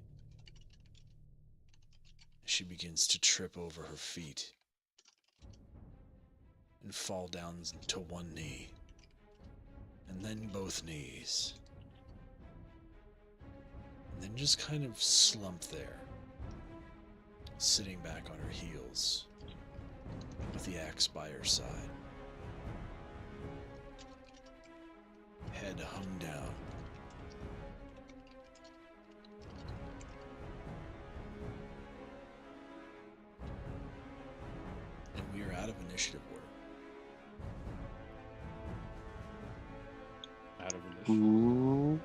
She begins to trip over her feet and fall down to one knee, and then both knees, and then just kind of slump there, sitting back on her heels with the axe by her side, head hung down. We are out of initiative order. Out of initiative. Ooh.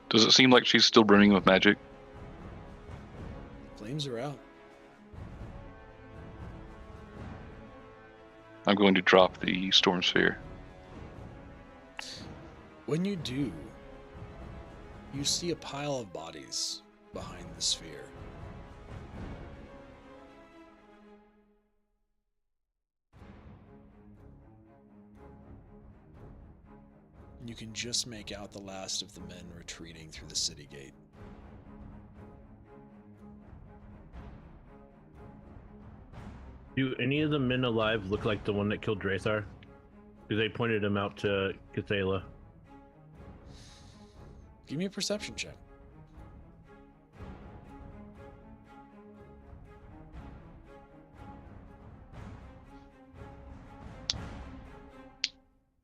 Does it seem like she's still burning with magic? Flames are out. I'm going to drop the storm sphere. When you do, you see a pile of bodies behind the sphere. You can just make out the last of the men retreating through the city gate. Do any of the men alive look like the one that killed Drathar? Because they pointed him out to Cathala. Give me a perception check.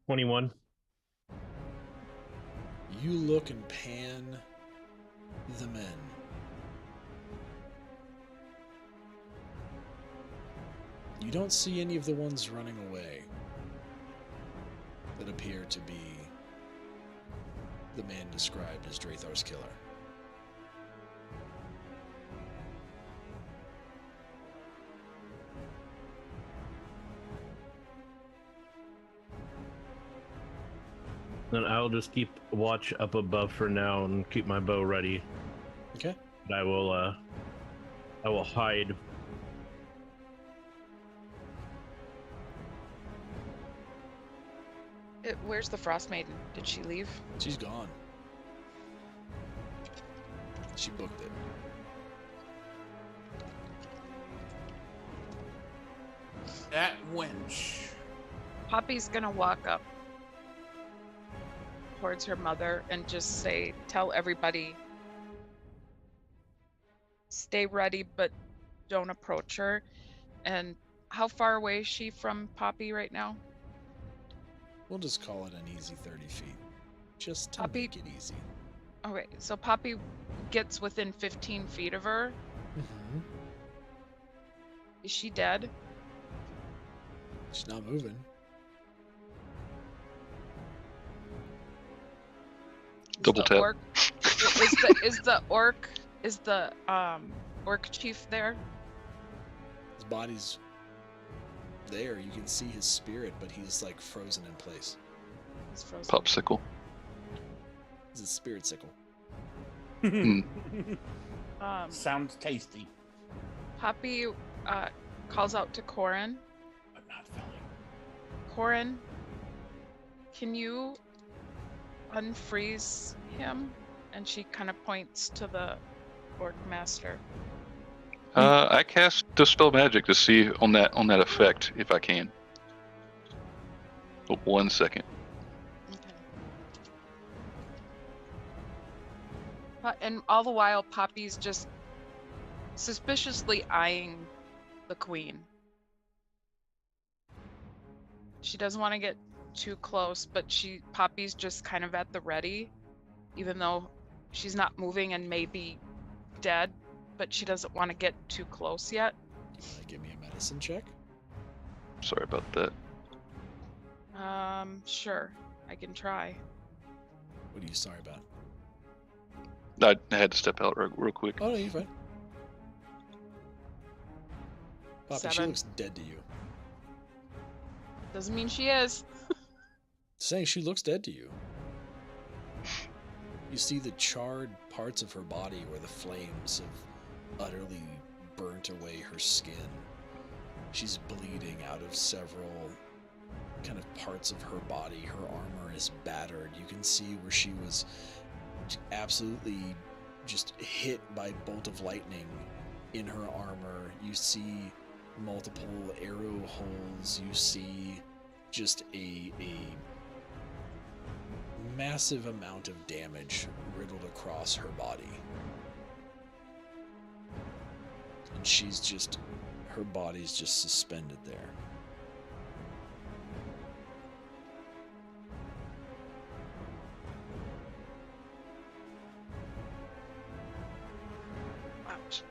$21. You look and pan the men. You don't see any of the ones running away that appear to be the man described as Drathar's killer. Then I'll just keep watch up above for now and keep my bow ready. Okay. I will hide Where's the Frostmaiden? Did she leave? She's gone. She booked it. That wench. Poppy's gonna walk up towards her mother and just tell everybody, stay ready, but don't approach her. And how far away is she from Poppy right now? We'll just call it an easy 30 feet. Just to Poppy- make it easy. Okay, so Poppy gets within 15 feet of her. Mm-hmm. Is she dead? She's not moving. Double the tap. Orc, is the orc chief there? His body's there. You can see his spirit, but he's like frozen in place. He's frozen. Popsicle. He's a spirit sickle. Sounds tasty. Poppy calls out to Corin. But not filling. Corin, can you unfreeze him? And she kind of points to the orc master. I cast Dispel Magic to see on that effect if I can. But 1 second. Okay. And all the while, Poppy's just suspiciously eyeing the queen. She doesn't want to get too close, but Poppy's just kind of at the ready, even though she's not moving and may be dead, but she doesn't want to get too close yet. You wanna give me a medicine check? Sorry about that. Sure, I can try. What are you sorry about? I had to step out real quick. Oh no, you're fine. Poppy, she 7. looks dead to you. Doesn't mean she is. Saying she looks dead to you. You see the charred parts of her body where the flames have utterly burnt away her skin. She's bleeding out of several kind of parts of her body. Her armor is battered. You can see where she was absolutely just hit by a bolt of lightning in her armor. You see multiple arrow holes. You see just a massive amount of damage riddled across her body. And she's just, her body's just suspended there. Ouch.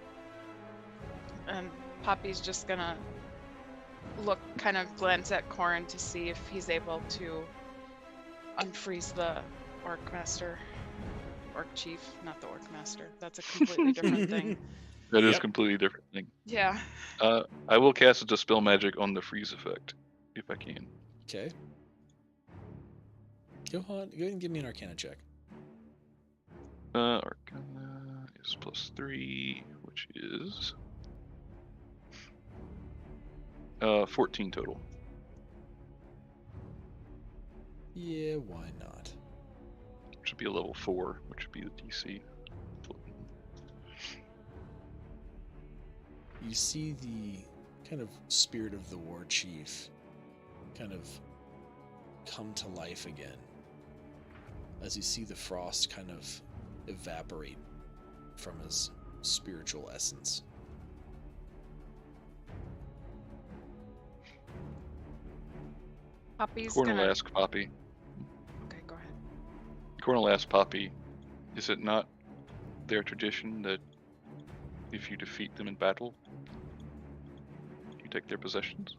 And Poppy's just gonna glance at Corin to see if he's able to unfreeze the orc master. Orc chief, not the orc master. That's a completely different thing. That is Yep. completely different thing. Yeah. I will cast a Dispel Magic on the freeze effect, if I can. Okay. Go ahead and give me an Arcana check. Arcana is +3, which is 14 total. Yeah, why not? Which would be a level 4, which would be the DC. You see the kind of spirit of the war chief kind of come to life again as you see the frost kind of evaporate from his spiritual essence. Poppy's Corin will gonna. ask Poppy. Okay, go ahead. Corin will ask Poppy, is it not their tradition that if you defeat them in battle, you take their possessions?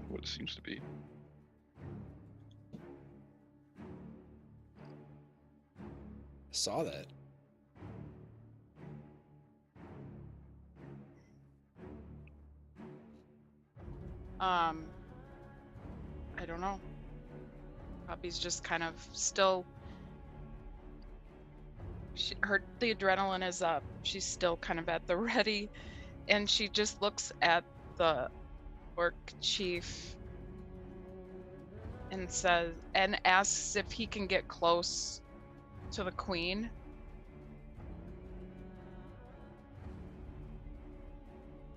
What it seems to be. I saw that. I don't know. Poppy's just kind of still. The adrenaline is up. She's still kind of at the ready, and she just looks at the orc chief and asks if he can get close to the queen.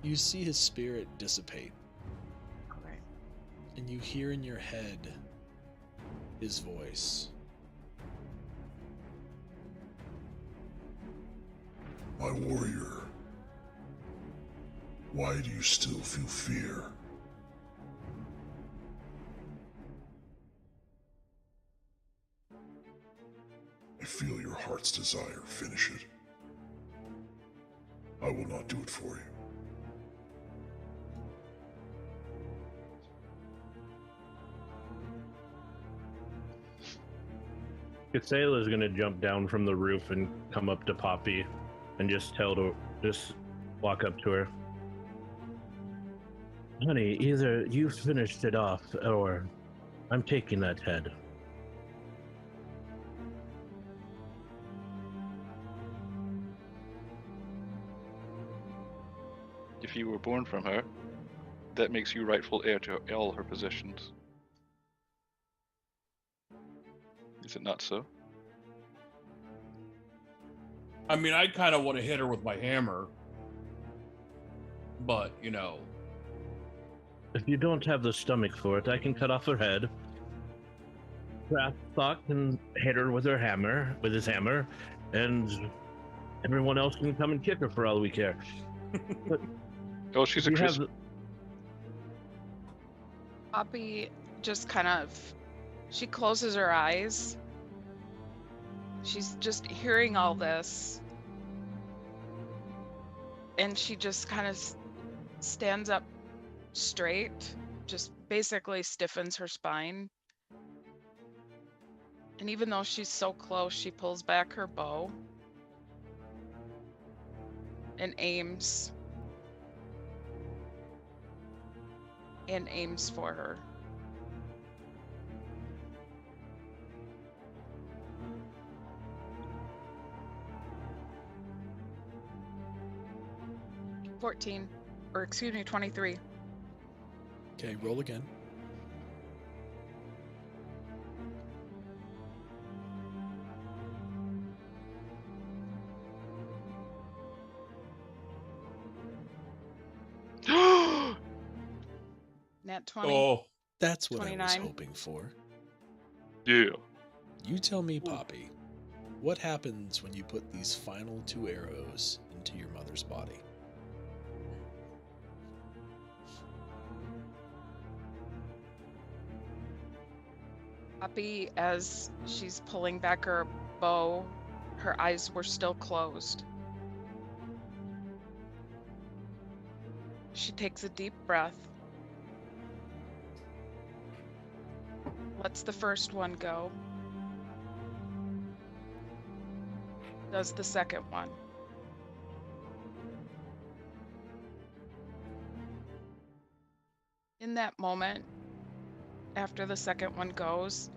You see his spirit dissipate, Okay. and you hear in your head his voice. My warrior, why do you still feel fear? I feel your heart's desire. Finish it. I will not do it for you. Casela's gonna jump down from the roof and come up to Poppy and just walk up to her. Honey, either you finished it off or I'm taking that head. If you were born from her, that makes you rightful heir to all her possessions. Is it not so? I mean, I kind of want to hit her with my hammer, but you know. If you don't have the stomach for it, I can cut off her head. Thought can hit her with his hammer, and everyone else can come and kick her for all we care. But Oh, she's a crisp. Poppy just kind of, she closes her eyes. She's just hearing all this. And she just kind of stands up straight, just basically stiffens her spine. And even though she's so close, she pulls back her bow and aims for her. Or excuse me, 23. Okay, roll again. Nat 20. Oh, That's what I was 29. hoping for. Yeah. You tell me, Poppy, what happens when you put these final 2 arrows into your mother's body? Poppy, as she's pulling back her bow, her eyes were still closed. She takes a deep breath, lets the first one go, does the second one. In that moment, after the second one goes,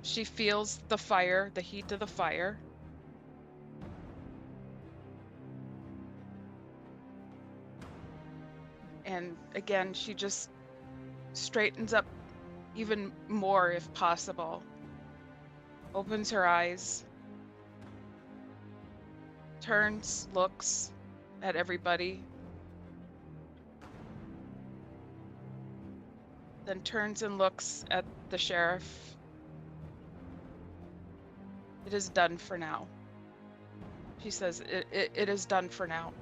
she feels the fire, the heat of the fire. And again, she just straightens up even more if possible. Opens her eyes. Turns, looks at everybody. Then turns and looks at the sheriff. It is done for now. She says, it is done for now.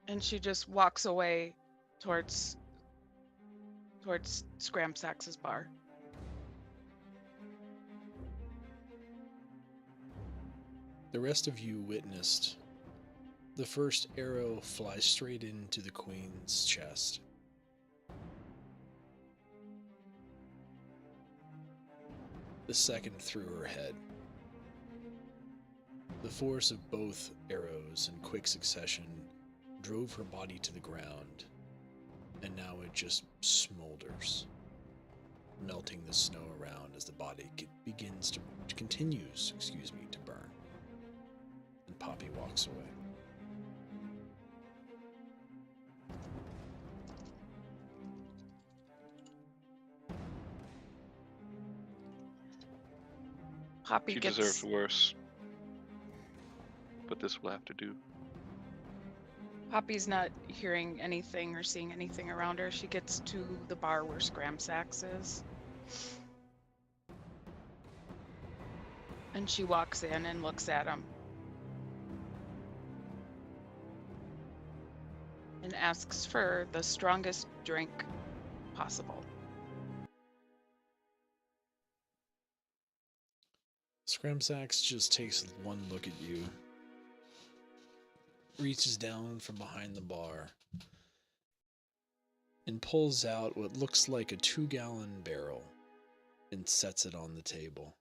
And she just walks away towards Scramsax's bar. The rest of you witnessed the first arrow fly straight into the queen's chest. The second through her head. The force of both arrows in quick succession drove her body to the ground, and now it just smolders, melting the snow around as the body continues to burn. And Poppy walks away. Poppy She gets deserves worse. But this will have to do. Poppy's not hearing anything or seeing anything around her. She gets to the bar where Scramsax is. And she walks in and looks at him. And asks for the strongest drink possible. Scramsax just takes one look at you, reaches down from behind the bar, and pulls out what looks like a 2-gallon barrel and sets it on the table.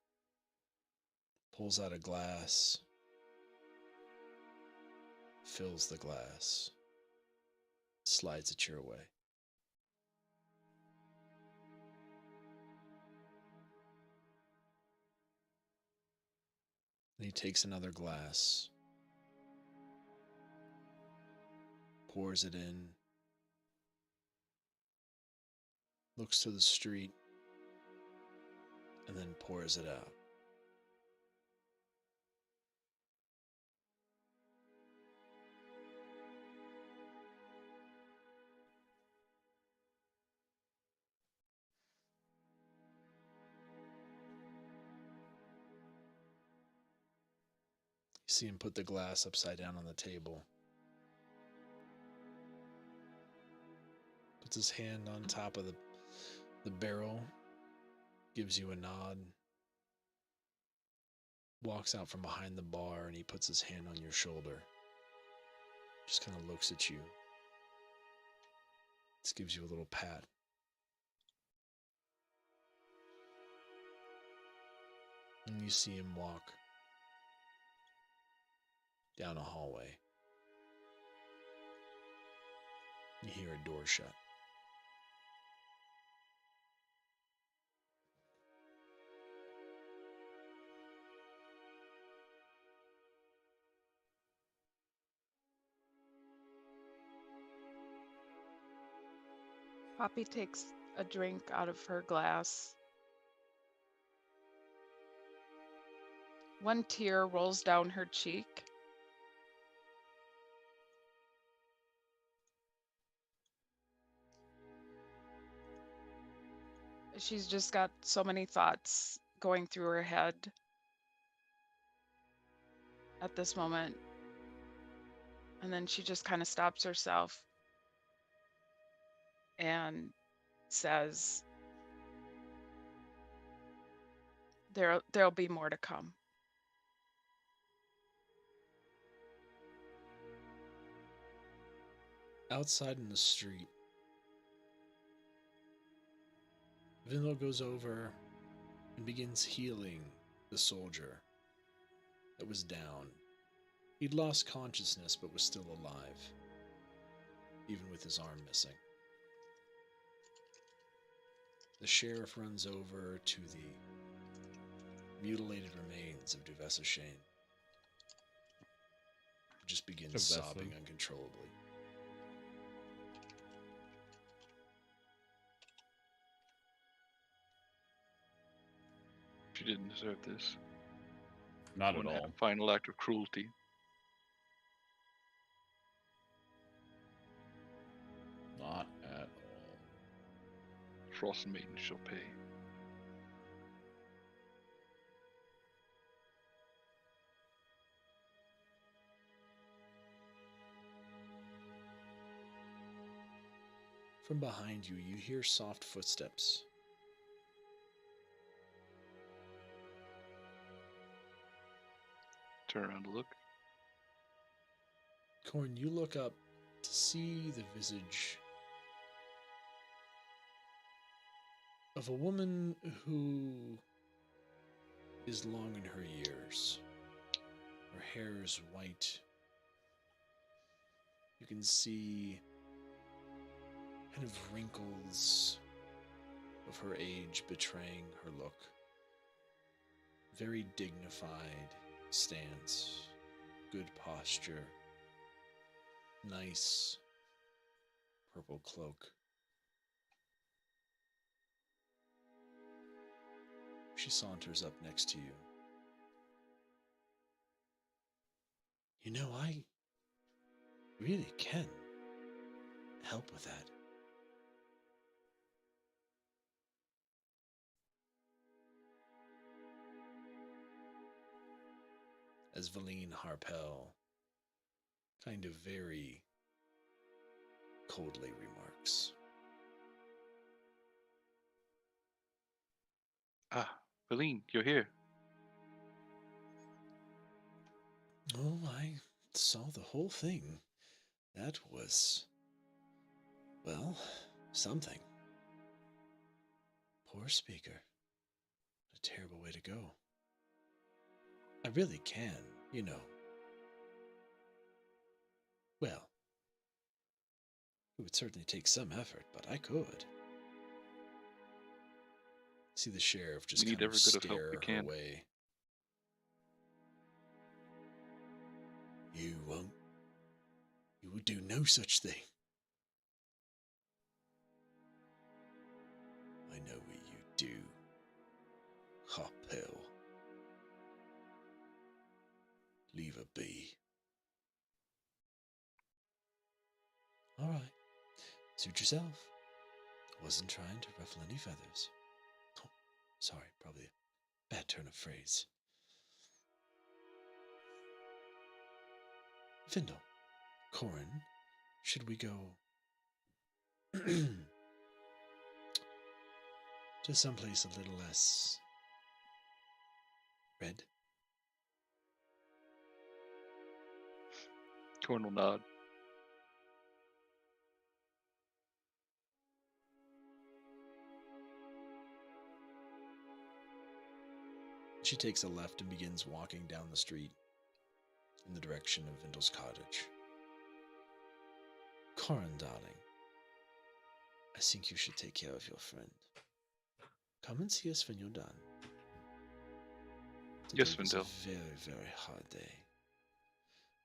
Pulls out a glass, fills the glass, slides it your way. And he takes another glass, pours it in, looks to the street, and then pours it out. You see him put the glass upside down on the table. Puts his hand on top of the barrel, gives you a nod, walks out from behind the bar, and he puts his hand on your shoulder. Just kind of looks at you. Just gives you a little pat. And you see him walk down a hallway. You hear a door shut. Poppy takes a drink out of her glass. One tear rolls down her cheek. She's just got so many thoughts going through her head at this moment. And then she just kind of stops herself and says, there'll be more to come. Outside in the street, Vinlo goes over and begins healing the soldier that was down. He'd lost consciousness but was still alive, even with his arm missing. The sheriff runs over to the mutilated remains of Duvessa Shane. He just begins sobbing uncontrollably. She didn't deserve this. Not at One all. final act of cruelty. Not at all. Frostmaiden shall pay. From behind you, you hear soft footsteps. Turn around to look. Corn, you look up to see the visage of a woman who is long in her years. Her hair is white. You can see kind of wrinkles of her age betraying her look. Very dignified stance, good posture, nice purple cloak. She saunters up next to you, You know, I really can help with that. As Valine Harpel kind of very coldly remarks. Ah, Valine, you're here. Oh, I saw the whole thing. That was, well, something. Poor speaker. A terrible way to go. I really can, you know. Well, it would certainly take some effort, but I could. See the sheriff just We need kind of every bit of help stare we her can. away. You won't. You will do no such thing. I know what you do, Harpel. Leave her be. All right. Suit yourself. Wasn't trying to ruffle any feathers. Oh, sorry, probably a bad turn of phrase. Vindel, Corin, should we go to someplace a little less red? Corn will nod. She takes a left and begins walking down the street in the direction of Vindel's cottage. Corin, darling, I think you should take care of your friend. Come and see us when you're done. Yes, Today was Vindel. a very, very hard day.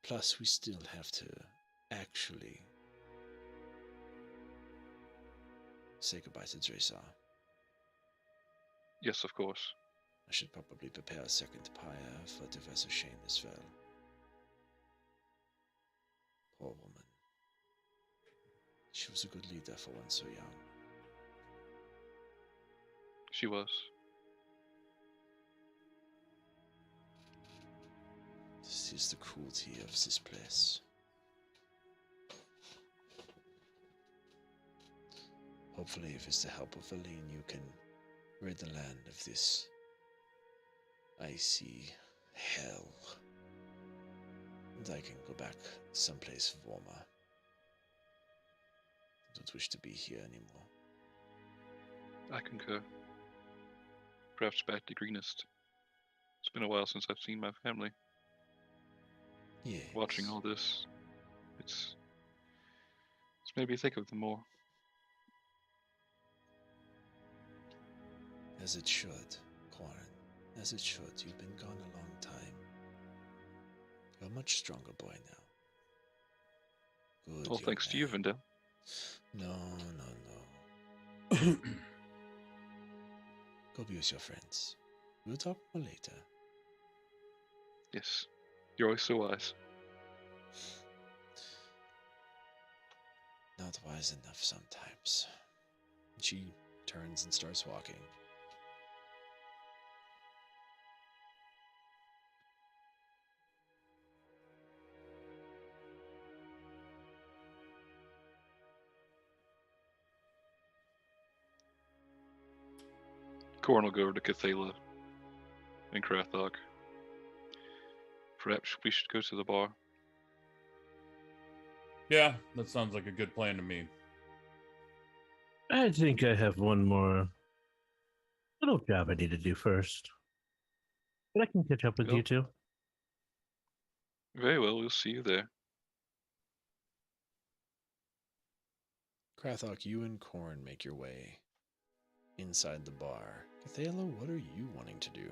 Plus, we still have to actually say goodbye to Dresar. Yes, of course. I should probably prepare a second pyre for Professor Shane as well. Poor woman. She was a good leader for one so young. She was. This is the cruelty of this place. Hopefully, if it's the help of Valine, you can rid the land of this icy hell. And I can go back someplace warmer. I don't wish to be here anymore. I concur. Perhaps back to Greenest. It's been a while since I've seen my family. Yes. Watching all this, it's made me think of them more. As it should, Corin. As it should. You've been gone a long time. You're a much stronger boy now. Good. All young thanks to you, man. Vindel. No, no, no. Go be with your friends. We'll talk more later. Yes. You're always so wise. Not wise enough sometimes. She turns and starts walking. Corn will go over to Cathala and Krathok. Perhaps we should go to the bar. Yeah, that sounds like a good plan to me. I think I have one more little job I need to do first. But I can catch up with Well. you two. Very well, we'll see you there. Krathok, you and Korn make your way inside the bar. Cathala, what are you wanting to do?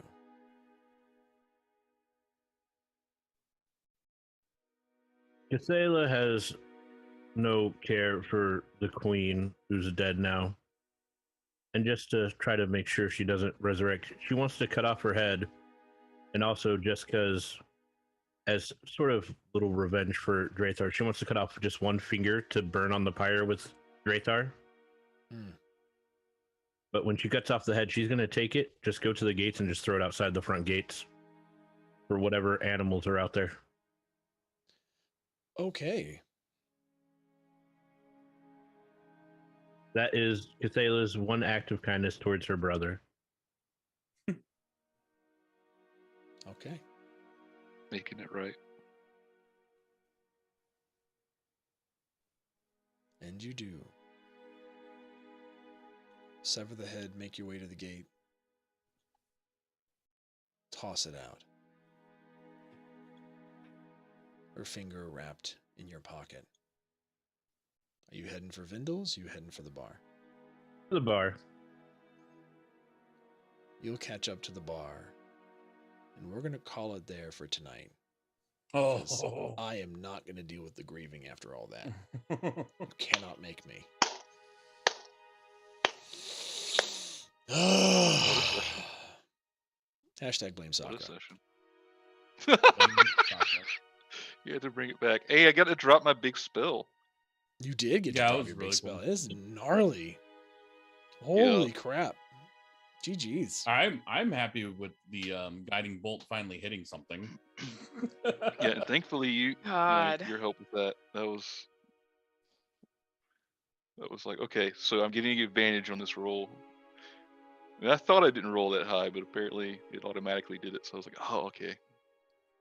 Cathala has no care for the queen, who's dead now. And just to try to make sure she doesn't resurrect, she wants to cut off her head. And also just because as sort of little revenge for Drathar, she wants to cut off just one finger to burn on the pyre with Drathar. Hmm. But when she cuts off the head, she's going to take it, just go to the gates, and just throw it outside the front gates for whatever animals are out there. Okay. That is Cathala's one act of kindness towards her brother. Okay. Making it right. And you do. Sever the head, make your way to the gate. Toss it out. Her finger wrapped in your pocket. Are you heading for Vindal's? Are you heading for the bar? The bar. You'll catch up to the bar, and we're going to call it there for tonight. Oh, I am not going to deal with the grieving after all that. You cannot make me. Hashtag blame What a Sakura. session. You had to bring it back. Hey, I got to drop my big spell. You did get to Yeah, it drop was your really big spell. cool. It is gnarly. Holy crap. GG's. I'm happy with the guiding bolt finally hitting something. Yeah, and thankfully you know, God. your help with that. That was like, okay, so I'm getting advantage on this roll. And I thought I didn't roll that high, but apparently it automatically did it. So I was like, oh, okay.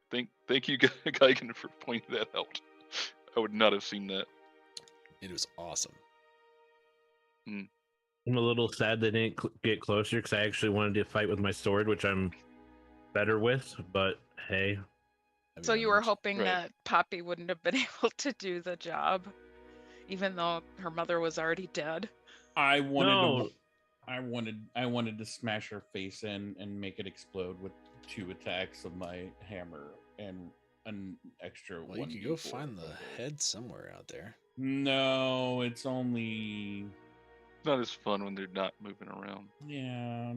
Thank you, Geigen, for pointing that out. I would not have seen that. It was awesome. I'm a little sad they didn't get closer because I actually wanted to fight with my sword, which I'm better with, but hey. So you were hoping Right. that Poppy wouldn't have been able to do the job, even though her mother was already dead. I wanted No. I wanted to smash her face in and make it explode with 2 attacks of my hammer and an extra Well, one. you could go find the head somewhere out there. No, it's only Not as fun when they're not moving around. yeah.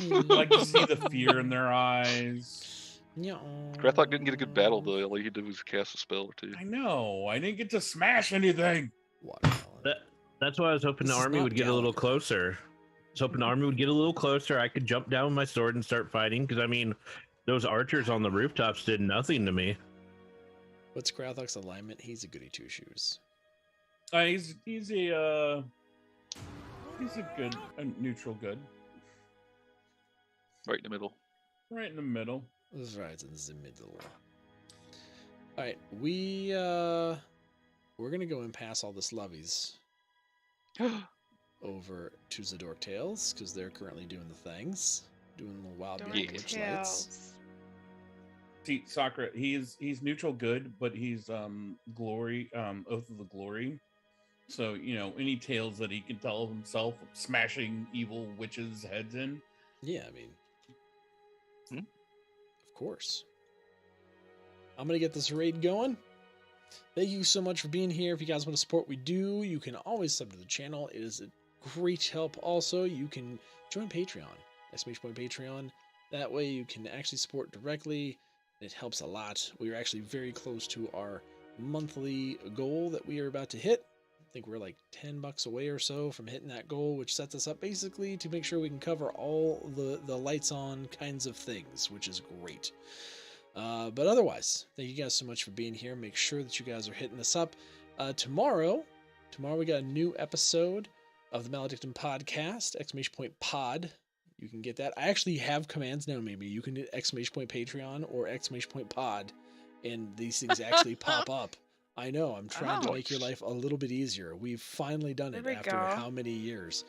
I like to see the fear in their eyes. Grathok didn't get a good battle though. All he did was cast a spell or two. I know. I didn't get to smash anything. Watermelon. That's why I was hoping This the is army not would get a little Gallagher. closer. I was hoping the army would get a little closer. I could jump down with my sword and start fighting. Because I mean, those archers on the rooftops did nothing to me. What's Grathok's alignment? He's a goody two shoes. He's a good, a neutral good, Right in the middle. right in the middle. Right in the middle. All right, we're gonna go and pass all the slubbies over to the Dork Tales because they're currently doing the things, doing the wild Dork beautiful witch lights. Tales. See, Sakura, he's neutral good, but he's glory, Oath of the Glory. So, you know, any tales that he can tell of himself smashing evil witches' heads in. Yeah, I mean, of course. I'm gonna get this raid going. Thank you so much for being here. If you guys want to support what we do, you can always sub to the channel. It is a great help. Also, you can join Patreon, !Patreon. That way you can actually support directly. It helps a lot. We are actually very close to our monthly goal that we are about to hit. I think we're like $10 away or so from hitting that goal, which sets us up basically to make sure we can cover all the lights on kinds of things, which is great. But otherwise, thank you guys so much for being here. Make sure that you guys are hitting us up. Tomorrow we got a new episode of the Maledictum podcast, !Pod. You can get that. I actually have commands now, maybe. You can hit !Patreon or !Pod, and these things actually pop up. I know, I'm trying to make your life a little bit easier. We've finally done it There we after go. how many years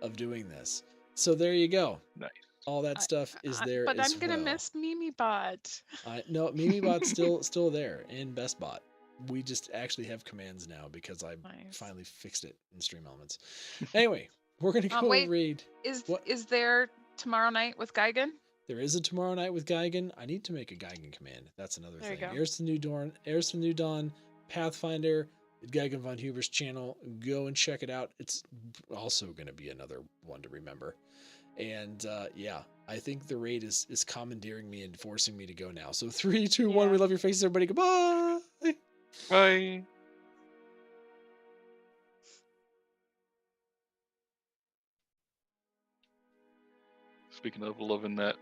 of doing this. So there you go. Nice. All that stuff is there But as I'm gonna well. miss MimiBot. No, MimiBot's still there, and BestBot. We just actually have commands now because I finally fixed it in Stream Elements. Anyway, we're gonna go Wait. read. Is there tomorrow night with Geigen? There is a tomorrow night with Geigen. I need to make a Geigen command. That's another There you thing. go. Heirs to New Dawn, Pathfinder, Geigen von Huber's channel. Go and check it out. It's also going to be another one to remember. And yeah, I think the raid is commandeering me and forcing me to go now. So 3, 2, 1. Yeah. We love your faces, everybody. Goodbye. Bye. Speaking of loving that